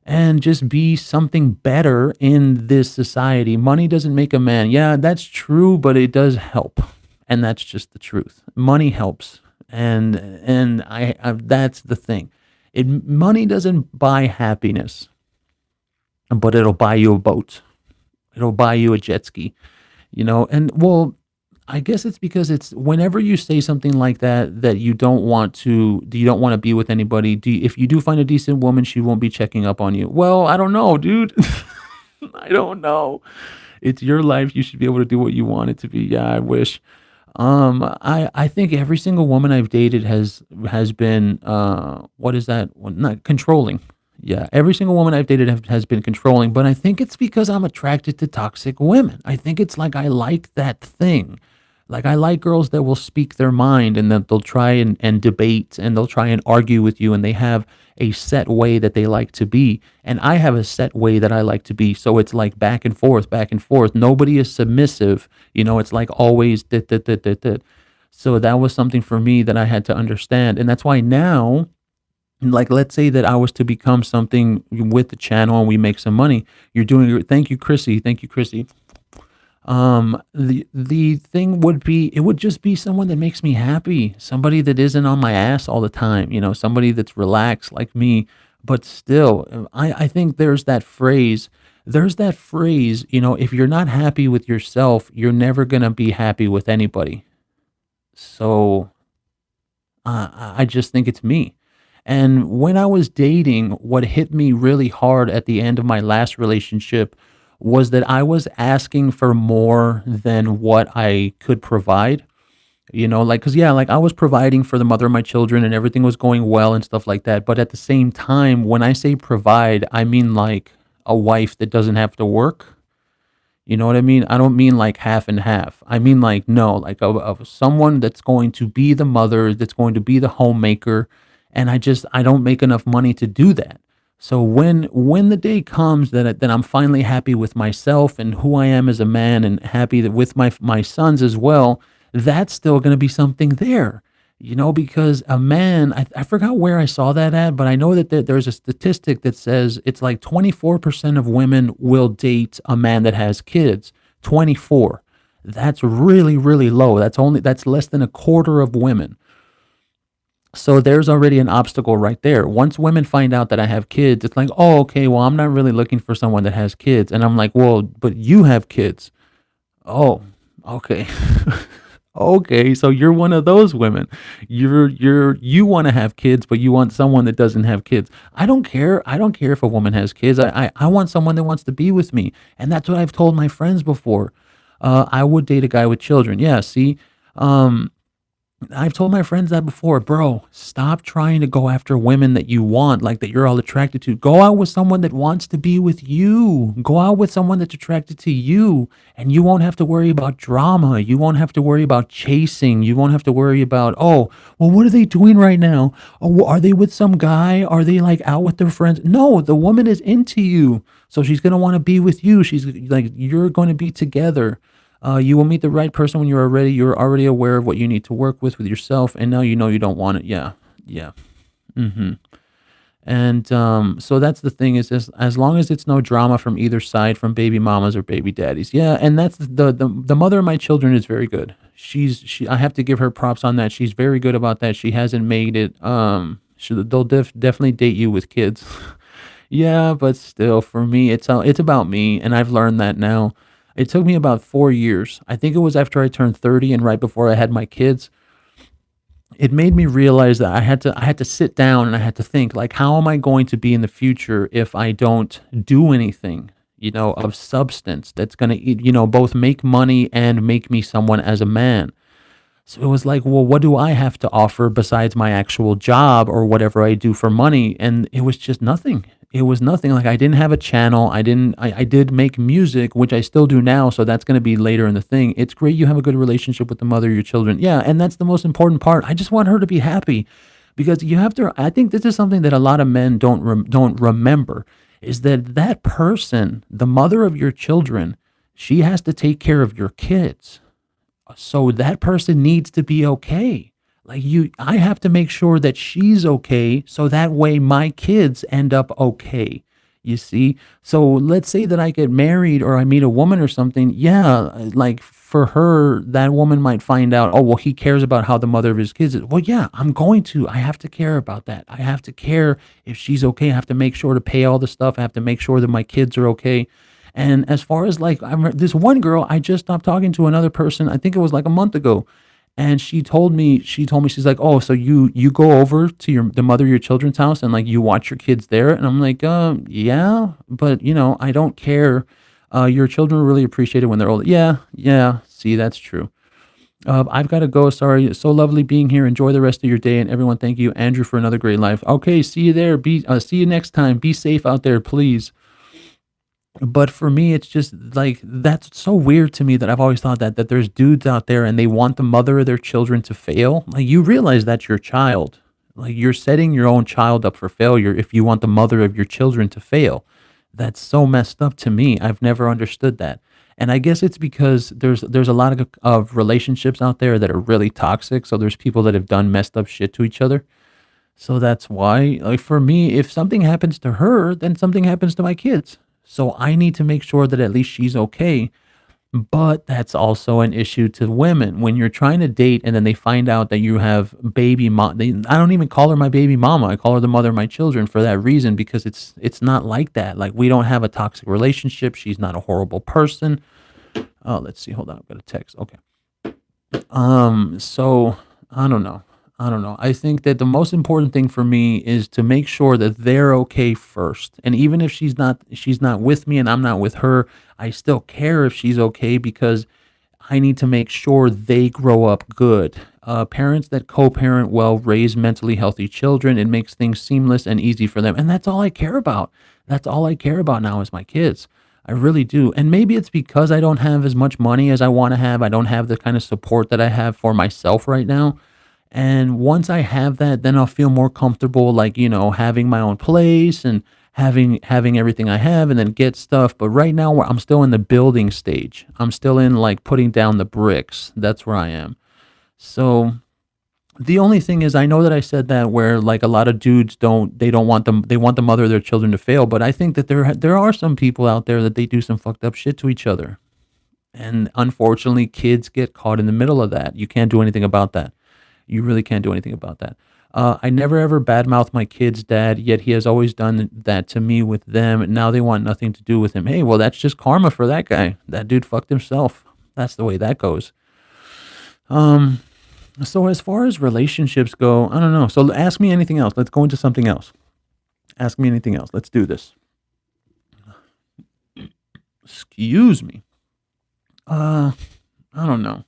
and just be something better in this society. Money doesn't make a man. Yeah, that's true, but it does help. And that's just the truth. Money helps. And I that's the thing. Money doesn't buy happiness, but it'll buy you a boat. It'll buy you a jet ski, and well, I guess it's because it's whenever you say something like that you don't want to be with anybody. If you do find a decent woman, she won't be checking up on you. Well, I don't know, dude. I don't know. It's your life. You should be able to do what you want it to be. Yeah, I wish. I think every single woman I've dated has been what is that? Well, not controlling. Yeah, every single woman I've dated has been controlling, but I think it's because I'm attracted to toxic women. I think it's like I like that thing. Like I like girls that will speak their mind and that they'll try and debate and they'll try and argue with you and they have a set way that they like to be. And I have a set way that I like to be. So it's like back and forth, back and forth. Nobody is submissive. It's like always dit, dit, dit, dit, dit. So that was something for me that I had to understand. And that's why now, like, let's say that I was to become something with the channel and we make some money. You're doing it. Thank you, Chrissy. Thank you, Chrissy. The thing would be, it would just be someone that makes me happy, somebody that isn't on my ass all the time, somebody that's relaxed like me. But still, I think there's that phrase, if you're not happy with yourself, you're never gonna be happy with anybody. So I just think it's me. And when I was dating, what hit me really hard at the end of my last relationship was that I was asking for more than what I could provide. Like, cause yeah, like I was providing for the mother of my children and everything was going well and stuff like that. But at the same time, when I say provide, I mean like a wife that doesn't have to work. You know what I mean? I don't mean like half and half. I mean like no, like of someone that's going to be the mother, that's going to be the homemaker, and I don't make enough money to do that. So when the day comes that I'm finally happy with myself and who I am as a man and happy that with my sons as well, that's still going to be something there. Because a man, I forgot where I saw that at, but I know that there's a statistic that says it's like 24% of women will date a man that has kids. 24. That's really, really low. That's less than a quarter of women. So there's already an obstacle right there. Once women find out that I have kids, it's like, oh, okay, well, I'm not really looking for someone that has kids. And I'm like, well, but you have kids. Oh, okay. Okay, so you're one of those women. You want to have kids, but you want someone that doesn't have kids. I don't care. I don't care if a woman has kids. I want someone that wants to be with me. And that's what I've told my friends before. I would date a guy with children. Yeah, see, I've told my friends that before, bro. Stop trying to go after women that you want, like that you're all attracted to. Go out with someone that wants to be with you. Go out with someone that's attracted to you, and you won't have to worry about drama. You won't have to worry about chasing. You won't have to worry about, oh, well, what are they doing right now? Oh, are they with some guy? Are they like out with their friends? No, the woman is into you, so she's gonna want to be with you. She's like, you're going to be together. You will meet the right person when you're already aware of what you need to work with yourself, and now you know you don't want it. Yeah, yeah. hmm And so that's the thing is, as long as it's no drama from either side, from baby mamas or baby daddies. Yeah, and that's the mother of my children is very good. I have to give her props on that. She's very good about that. She hasn't made it. They'll definitely date you with kids. Yeah, but still, for me, it's about me, and I've learned that now. It took me about 4 years. I think it was after I turned 30 and right before I had my kids. it made me realize that I had to sit down and I had to think, like, how am I going to be in the future if I don't do anything, of substance that's going to, both make money and make me someone as a man. So it was like, well, what do I have to offer besides my actual job or whatever I do for money? And it was just nothing. It was nothing. Like, I didn't have a channel. I did make music, which I still do now. So that's going to be later in the thing. It's great you have a good relationship with the mother of your children. Yeah. And that's the most important part. I just want her to be happy, because you have to, I think this is something that a lot of men don't remember, is that that person, the mother of your children, she has to take care of your kids, so that person needs to be okay. Like, I have to make sure that she's okay, so that way my kids end up okay. You see? So let's say that I get married or I meet a woman or something. Yeah, like, for her, that woman might find out, oh, well, he cares about how the mother of his kids is. Well, yeah, I have to care about that. I have to care if she's okay. I have to make sure to pay all the stuff. I have to make sure that my kids are okay. And as far as, like, this one girl, I just stopped talking to another person. I think it was like a month ago, and she told me, she's like, oh, so you go over to the mother of your children's house and, like, you watch your kids there. And I'm like, yeah, but I don't care. Your children really appreciate it when they're older. Yeah, yeah. See, that's true. I've got to go. Sorry. It's so lovely being here. Enjoy the rest of your day, and everyone, thank you, Andrew, for another great life. Okay, see you there. See you next time. Be safe out there, please. But for me, it's just like, that's so weird to me, that I've always thought that there's dudes out there and they want the mother of their children to fail. Like, you realize that's your child. Like, you're setting your own child up for failure if you want the mother of your children to fail. That's so messed up to me. I've never understood that. And I guess it's because there's a lot of relationships out there that are really toxic. So there's people that have done messed up shit to each other. So that's why, like, for me, if something happens to her, then something happens to my kids. So I need to make sure that at least she's okay. But that's also an issue to women when you're trying to date and then they find out that you have baby mom. I don't even call her my baby mama. I call her the mother of my children for that reason, because it's not like that. Like, we don't have a toxic relationship. She's not a horrible person. Oh, let's see. Hold on. I've got a text. Okay. So I don't know. I don't know. I think that the most important thing for me is to make sure that they're okay first. And even if she's not with me and I'm not with her, I still care if she's okay, because I need to make sure they grow up good. Parents that co-parent well raise mentally healthy children. It makes things seamless and easy for them. And that's all I care about. That's all I care about now is my kids. I really do. And maybe it's because I don't have as much money as I want to have. I don't have the kind of support that I have for myself right now. And once I have that, then I'll feel more comfortable, like, having my own place and having everything I have, and then get stuff. But right now, I'm still in the building stage. I'm still in, like, putting down the bricks. That's where I am. So the only thing is, I know that I said that, where, like, a lot of dudes don't want them, they want the mother of their children to fail. But I think that there are some people out there that they do some fucked up shit to each other. And unfortunately, kids get caught in the middle of that. You can't do anything about that. You really can't do anything about that. I never ever badmouth my kid's dad, yet he has always done that to me with them. And now they want nothing to do with him. Hey, well, that's just karma for that guy. That dude fucked himself. That's the way that goes. Um, so as far as relationships go, I don't know. So ask me anything else. Let's go into something else. Ask me anything else. Let's do this. Excuse me. I don't know.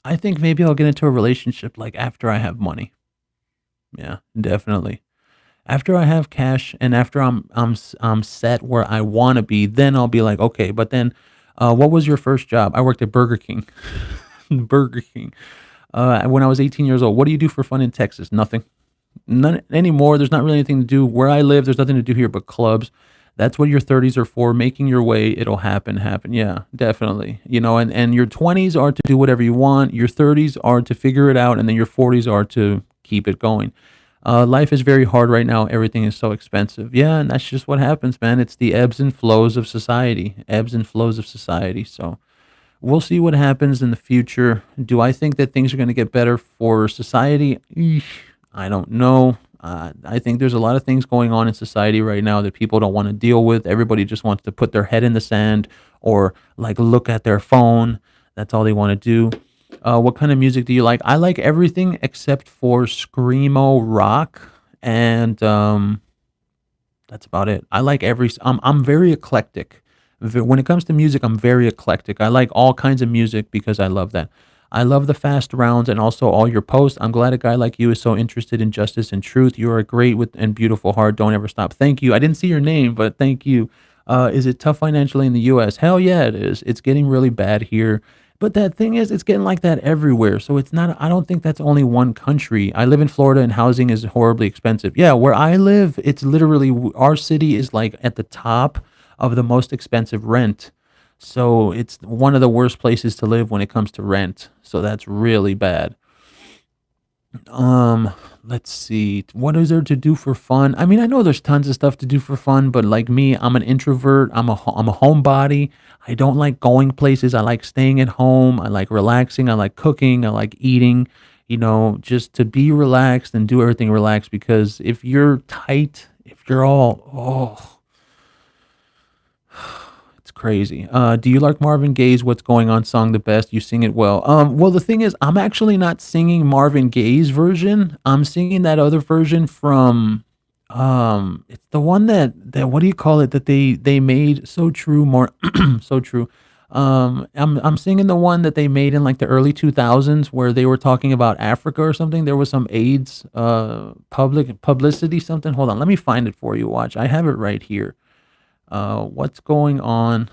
I think maybe I'll get into a relationship, like, after I have money. Yeah, definitely. After I have cash and after I'm set where I want to be, then I'll be like, okay. But then, what was your first job? I worked at Burger King. Burger King. When I was 18 years old. What do you do for fun in Texas? Nothing. None anymore. There's not really anything to do where I live. There's nothing to do here but clubs. That's what your 30s are for. Making your way. It'll happen. Yeah, definitely. And your 20s are to do whatever you want. Your 30s are to figure it out. And then your 40s are to keep it going. Life is very hard right now. Everything is so expensive. Yeah, and that's just what happens, man. It's the ebbs and flows of society. Ebbs and flows of society. So we'll see what happens in the future. Do I think that things are going to get better for society? Eesh, I don't know. I think there's a lot of things going on in society right now that people don't want to deal with. Everybody just wants to put their head in the sand or, like, look at their phone. That's all they want to do. What kind of music do you like? I like everything except for screamo rock, and that's about it. I like I'm very eclectic. When it comes to music, I'm very eclectic. I like all kinds of music because I love that. I love the fast rounds and also all your posts. I'm glad a guy like you is so interested in justice and truth. You are a great with and beautiful heart. Don't ever stop. Thank you. I didn't see your name, but thank you. Is it tough financially in the U.S.? Hell yeah, it is. It's getting really bad here. But that thing is, it's getting like that everywhere. So it's not, I don't think that's only one country. I live in Florida and housing is horribly expensive. Yeah, where I live, it's literally, our city is like at the top of the most expensive rent. So it's one of the worst places to live when it comes to rent. So that's really bad. Um, let's see. What is there to do for fun? I mean, I know there's tons of stuff to do for fun, but like me, I'm an introvert. I'm a homebody. I don't like going places. I like staying at home. I like relaxing. I like cooking. I like eating. Just to be relaxed and do everything relaxed. Because if you're tight, if you're all it's crazy. Do you like Marvin Gaye's "What's Going On" song the best? You sing it well. Well, the thing is, I'm actually not singing Marvin Gaye's version. I'm singing that other version from, it's the one that what do you call it that they made so true more so true. I'm singing the one that they made in like the early 2000s where they were talking about Africa or something. There was some AIDS publicity something. Hold on, let me find it for you. Watch, I have it right here. What's going on?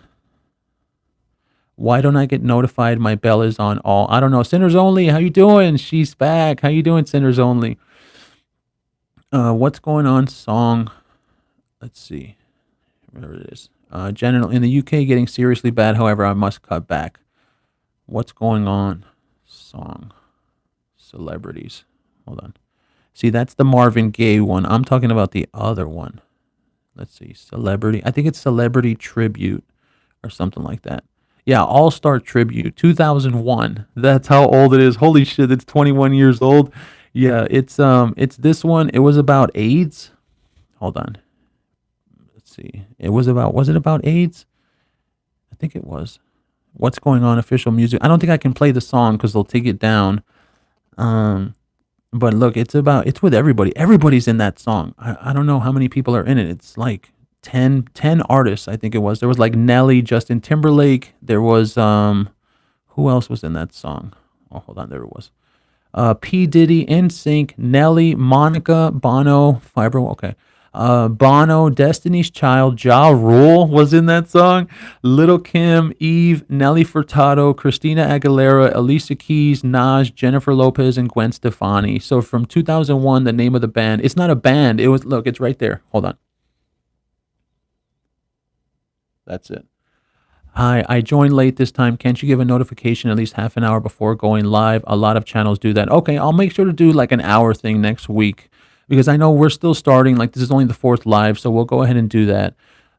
Why don't I get notified? My bell is on all. I don't know. Sinners Only, how you doing? She's back. How you doing, Sinners Only? What's going on? Song. Let's see. Where it is. General in the UK getting seriously bad. However, I must cut back. What's going on? Song. Celebrities. Hold on. See, that's the Marvin Gaye one. I'm talking about the other one. Let's see. Celebrity. I think it's Celebrity Tribute or something like that. Yeah, All Star Tribute, 2001. That's how old it is. Holy shit, it's 21 years old. Yeah, it's this one. It was about AIDS. Hold on. Let's see. Was it about AIDS? I think it was. What's going on? Official music. I don't think I can play the song because they'll take it down. Um, but look, it's with everybody. Everybody's in that song. I don't know how many people are in it. It's like ten artists, I think it was. There was like Nelly, Justin Timberlake. There was who else was in that song? Oh, hold on, there it was. P. Diddy, NSYNC, Nelly, Monica, Bono, Fibro, okay. Bono, Destiny's Child, Ja Rule was in that song. Little Kim, Eve, Nelly Furtado, Christina Aguilera, Alicia Keys, Nas, Jennifer Lopez, and Gwen Stefani. So from 2001, the name of the band. It's not a band. It was, look, it's right there. Hold on. That's it. Hi, I joined late this time. Can't you give a notification at least half an hour before going live? A lot of channels do that. Okay, I'll make sure to do like an hour thing next week because I know we're still starting. Like this is only the fourth live, so we'll go ahead and do that.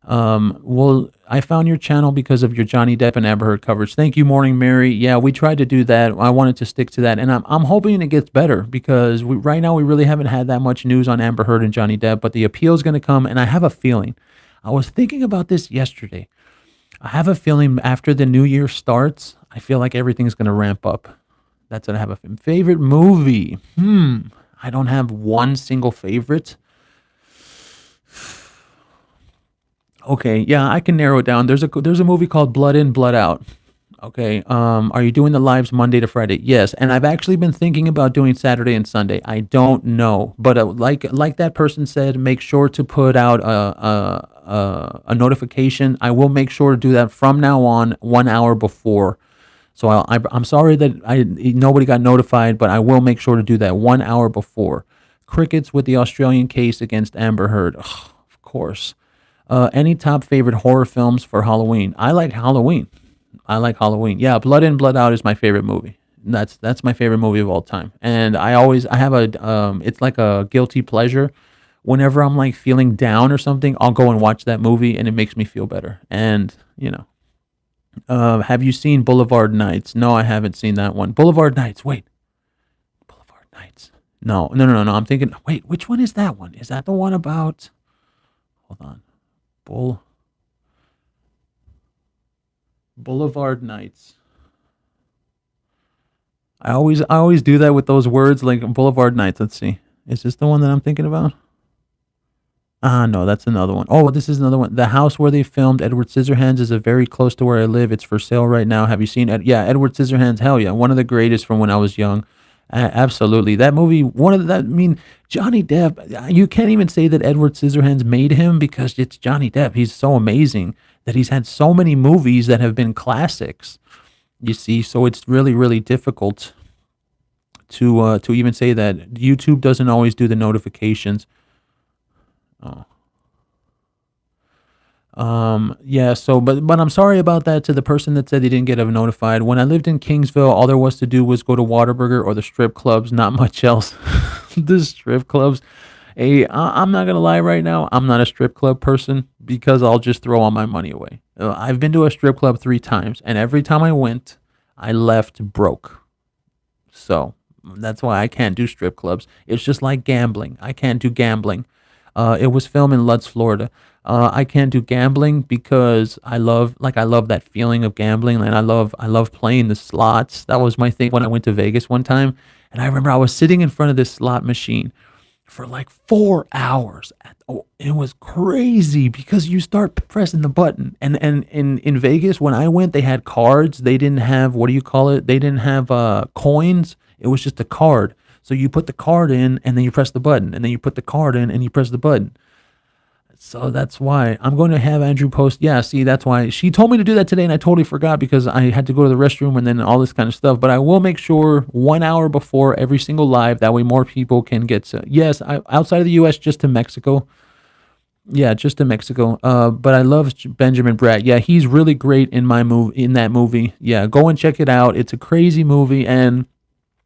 I found your channel because of your Johnny Depp and Amber Heard coverage. Thank you, Morning Mary. Yeah, we tried to do that. I wanted to stick to that, and I'm hoping it gets better because right now we really haven't had that much news on Amber Heard and Johnny Depp, but the appeal is going to come, and I have a feeling. I was thinking about this yesterday. I have a feeling after the new year starts, I feel like everything's going to ramp up. That's what I have a favorite movie. I don't have one single favorite. Okay, yeah, I can narrow it down. There's a movie called Blood In, Blood Out. Okay, are you doing the lives Monday to Friday? Yes, and I've actually been thinking about doing Saturday and Sunday. I don't know, but like that person said, make sure to put out a notification. I will make sure to do that from now on, 1 hour before. So I'm sorry that nobody got notified, but I will make sure to do that 1 hour before. Crickets with the Australian case against Amber Heard. Ugh, of course. Any top favorite horror films for Halloween? I like Halloween. Yeah, Blood In, Blood Out is my favorite movie. That's my favorite movie of all time. And I have it's like a guilty pleasure. Whenever I'm like feeling down or something, I'll go and watch that movie and it makes me feel better. And, have you seen Boulevard Nights? No, I haven't seen that one. Boulevard Nights. Wait. Boulevard Nights. No. No. I'm thinking, wait, which one is that one? Is that the one about, hold on. Boulevard Nights. I always do that with those words like Boulevard Nights. Let's see. Is this the one that I'm thinking about? Ah, no, that's another one. Oh, this is another one. The house where they filmed Edward Scissorhands is a very close to where I live. It's for sale right now. Have you seen it? Yeah, Edward Scissorhands. Hell yeah, one of the greatest from when I was young. Absolutely, that movie. One of the, that. I mean, Johnny Depp. You can't even say that Edward Scissorhands made him because it's Johnny Depp. He's so amazing that he's had so many movies that have been classics. You see, so it's really, really difficult to even say that. YouTube doesn't always do the notifications. Oh. Yeah, so but I'm sorry about that to the person that said they didn't get notified. When I lived in Kingsville, all there was to do was go to Whataburger or the strip clubs, not much else. The strip clubs. Hey, I'm not gonna lie right now. I'm not a strip club person because I'll just throw all my money away. I've been to a strip club 3 times, and every time I went, I left broke. So that's why I can't do strip clubs. It's just like gambling. I can't do gambling. It was filmed in Lutz, Florida. I can't do gambling because I love that feeling of gambling, and I love playing the slots. That was my thing when I went to Vegas one time, and I remember I was sitting in front of this slot machine for like 4 hours. Oh, it was crazy because you start pressing the button, and in Vegas when I went, they had cards. They didn't have, what do you call it? They didn't have coins. It was just a card. So you put the card in, and then you press the button, and then you put the card in, and you press the button. So that's why I'm going to have Andrew post. Yeah, see, that's why she told me to do that today, and I totally forgot because I had to go to the restroom and then all this kind of stuff. But I will make sure 1 hour before every single live. That way, more people can get to. Yes, outside of the U.S., just to Mexico. Yeah, just to Mexico. But I love Benjamin Bratt. Yeah, he's really great in my movie. In that movie, yeah, go and check it out. It's a crazy movie, and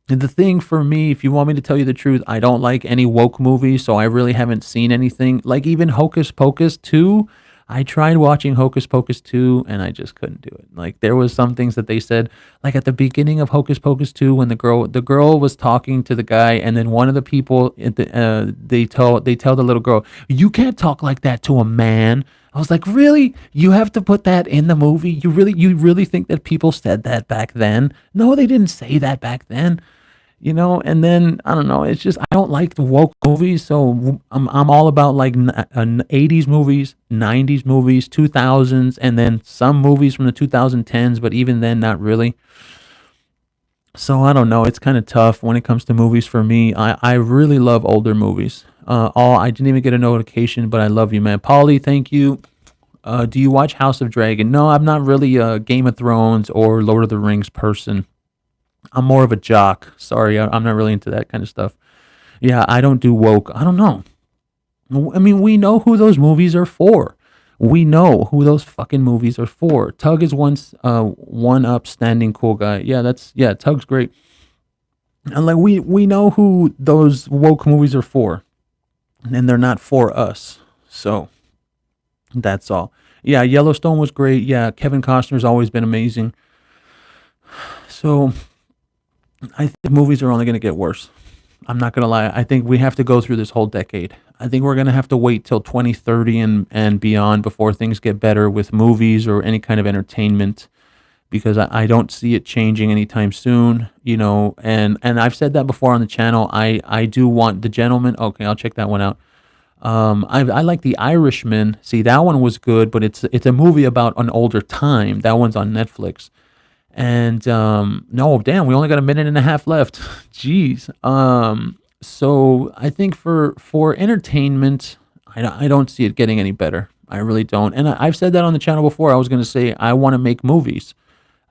the thing for me, if you want me to tell you the truth, I don't like any woke movies, so I really haven't seen anything. Like even Hocus Pocus 2, I tried watching Hocus Pocus 2 and I just couldn't do it. Like there was some things that they said, like at the beginning of Hocus Pocus 2 when the girl was talking to the guy, and then one of the people they tell the little girl, "You can't talk like that to a man." I was like, "Really? You have to put that in the movie? You really think that people said that back then? No, they didn't say that back then." And then I don't know. It's just I don't like the woke movies, so I'm all about like 80s movies, 90s movies, 2000s, and then some movies from the 2010s, but even then, not really. So I don't know. It's kind of tough when it comes to movies for me. I really love older movies. I didn't even get a notification, but I love you, man. Polly, thank you. Do you watch House of Dragon? No, I'm not really a Game of Thrones or Lord of the Rings person. I'm more of a jock. Sorry, I'm not really into that kind of stuff. Yeah, I don't do woke. I don't know. I mean, we know who those movies are for. We know who those fucking movies are for. Tug is one upstanding cool guy. Yeah, Tug's great. And like we know who those woke movies are for, and they're not for us. So that's all. Yeah, Yellowstone was great. Yeah, Kevin Costner's always been amazing. So I think movies are only going to get worse. I'm not going to lie. I think we have to go through this whole decade. I think we're going to have to wait till 2030 and beyond before things get better with movies or any kind of entertainment, because I don't see it changing anytime soon, and I've said that before on the channel. I do want The Gentleman. Okay, I'll check that one out. I like The Irishman. See, that one was good, but it's a movie about an older time. That one's on Netflix. And no, damn, we only got a minute and a half left. Jeez. So I think for entertainment, I don't see it getting any better. I really don't. And I've said that on the channel before. I was going to say I want to make movies.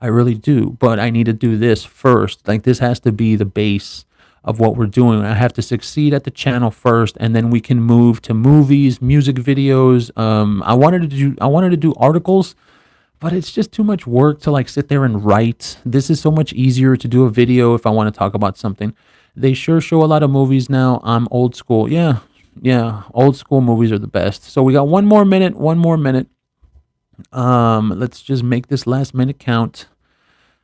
I really do, but I need to do this first. Like this has to be the base of what we're doing. I have to succeed at the channel first, and then we can move to movies, music videos. I wanted to do articles, but it's just too much work to like sit there and write. This is so much easier to do a video if I want to talk about something. They sure show a lot of movies now. I'm old school. Yeah, old school movies are the best. So we got one more minute. Let's just make this last minute count.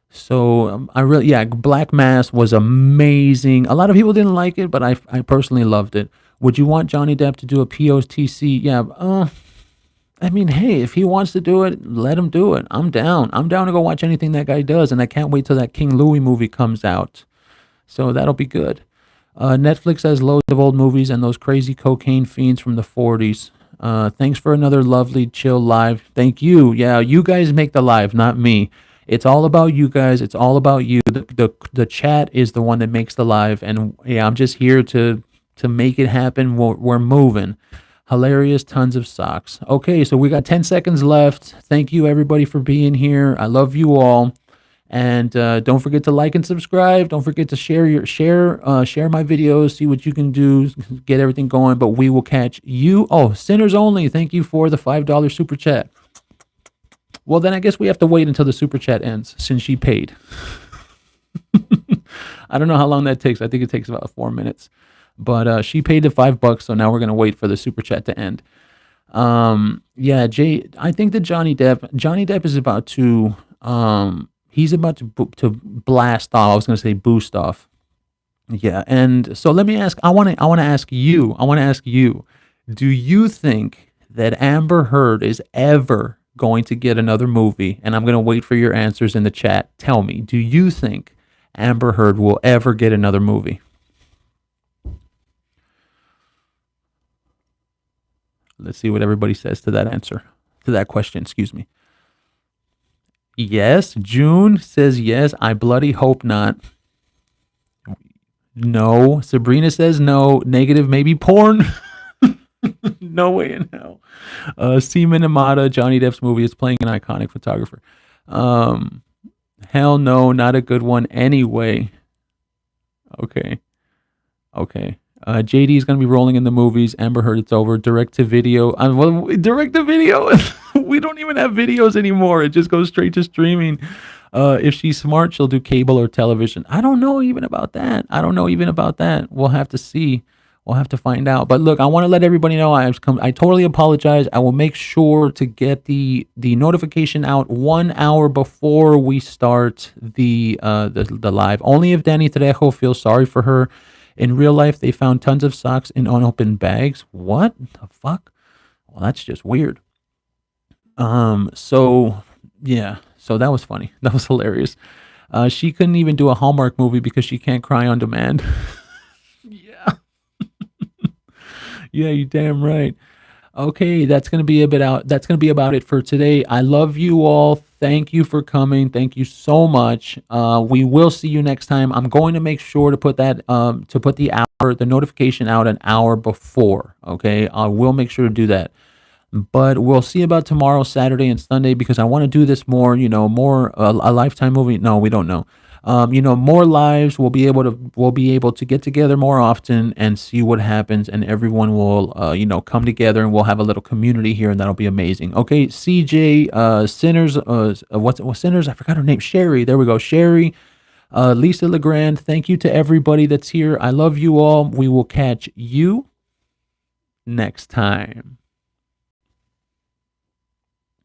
So Black Mass was amazing. A lot of people didn't like it, but I personally loved it. Would you want Johnny Depp to do a POTC? Yeah. I mean, hey, if he wants to do it, let him do it. I'm down. I'm down to go watch anything that guy does, and I can't wait till that King Louis movie comes out. So that'll be good. Netflix has loads of old movies and those crazy cocaine fiends from the 40s. Thanks for another lovely chill live. Thank you. Yeah, you guys make the live, not me. It's all about you guys. It's all about you. The chat is the one that makes the live, and yeah, I'm just here to make it happen. We're moving. Hilarious, tons of socks. Okay, so we got 10 seconds left. Thank you everybody for being here. I love you all. And don't forget to like and subscribe. Don't forget to share my videos. See what you can do. Get everything going. But we will catch you. Oh, sinners only. Thank you for the $5 super chat. Well, then I guess we have to wait until the super chat ends since she paid. I don't know how long that takes. I think it takes about 4 minutes. But she paid the $5, so now we're gonna wait for the super chat to end. Yeah, I think that Johnny Depp is about to he's about to blast off. I was gonna say boost off. Yeah, and so let me ask. I want to ask you. Do you think that Amber Heard is ever going to get another movie? And I'm gonna wait for your answers in the chat. Tell me, do you think Amber Heard will ever get another movie? Let's see what everybody says to that answer, to that question, excuse me. Yes, June says yes. I bloody hope not. No. Sabrina says no. Negative, maybe porn. No way in hell. Seaman Amata, Johnny Depp's movie is playing an iconic photographer. Hell no, not a good one anyway. Okay. JD is going to be rolling in the movies. Amber Heard, it's over. Direct to video. Well, direct to video. We don't even have videos anymore. It just goes straight to streaming. If she's smart, she'll do cable or television. I don't know even about that. We'll have to see. We'll have to find out. But look, I want to let everybody know I totally apologize. I will make sure to get the notification out 1 hour before we start the live. Only if Danny Trejo feels sorry for her. In real life, they found tons of socks in unopened bags. What the fuck? Well, that's just weird. So yeah. So that was funny. That was hilarious. She couldn't even do a Hallmark movie because she can't cry on demand. Yeah. Yeah, you damn right. Okay, that's gonna be about it for today. I love you all. Thank you for coming. Thank you so much. We will see you next time. I'm going to make sure to put that the notification out an hour before. Okay, I will make sure to do that. But we'll see about tomorrow, Saturday, and Sunday because I want to do this more. More a Lifetime movie. No, we don't know. More lives. We'll be able to get together more often and see what happens, and everyone will come together, and we'll have a little community here, and that'll be amazing. Okay, CJ, Sinners, what's Sinners? I forgot her name. Sherry. There we go. Sherry, Lisa Legrand. Thank you to everybody that's here. I love you all. We will catch you next time.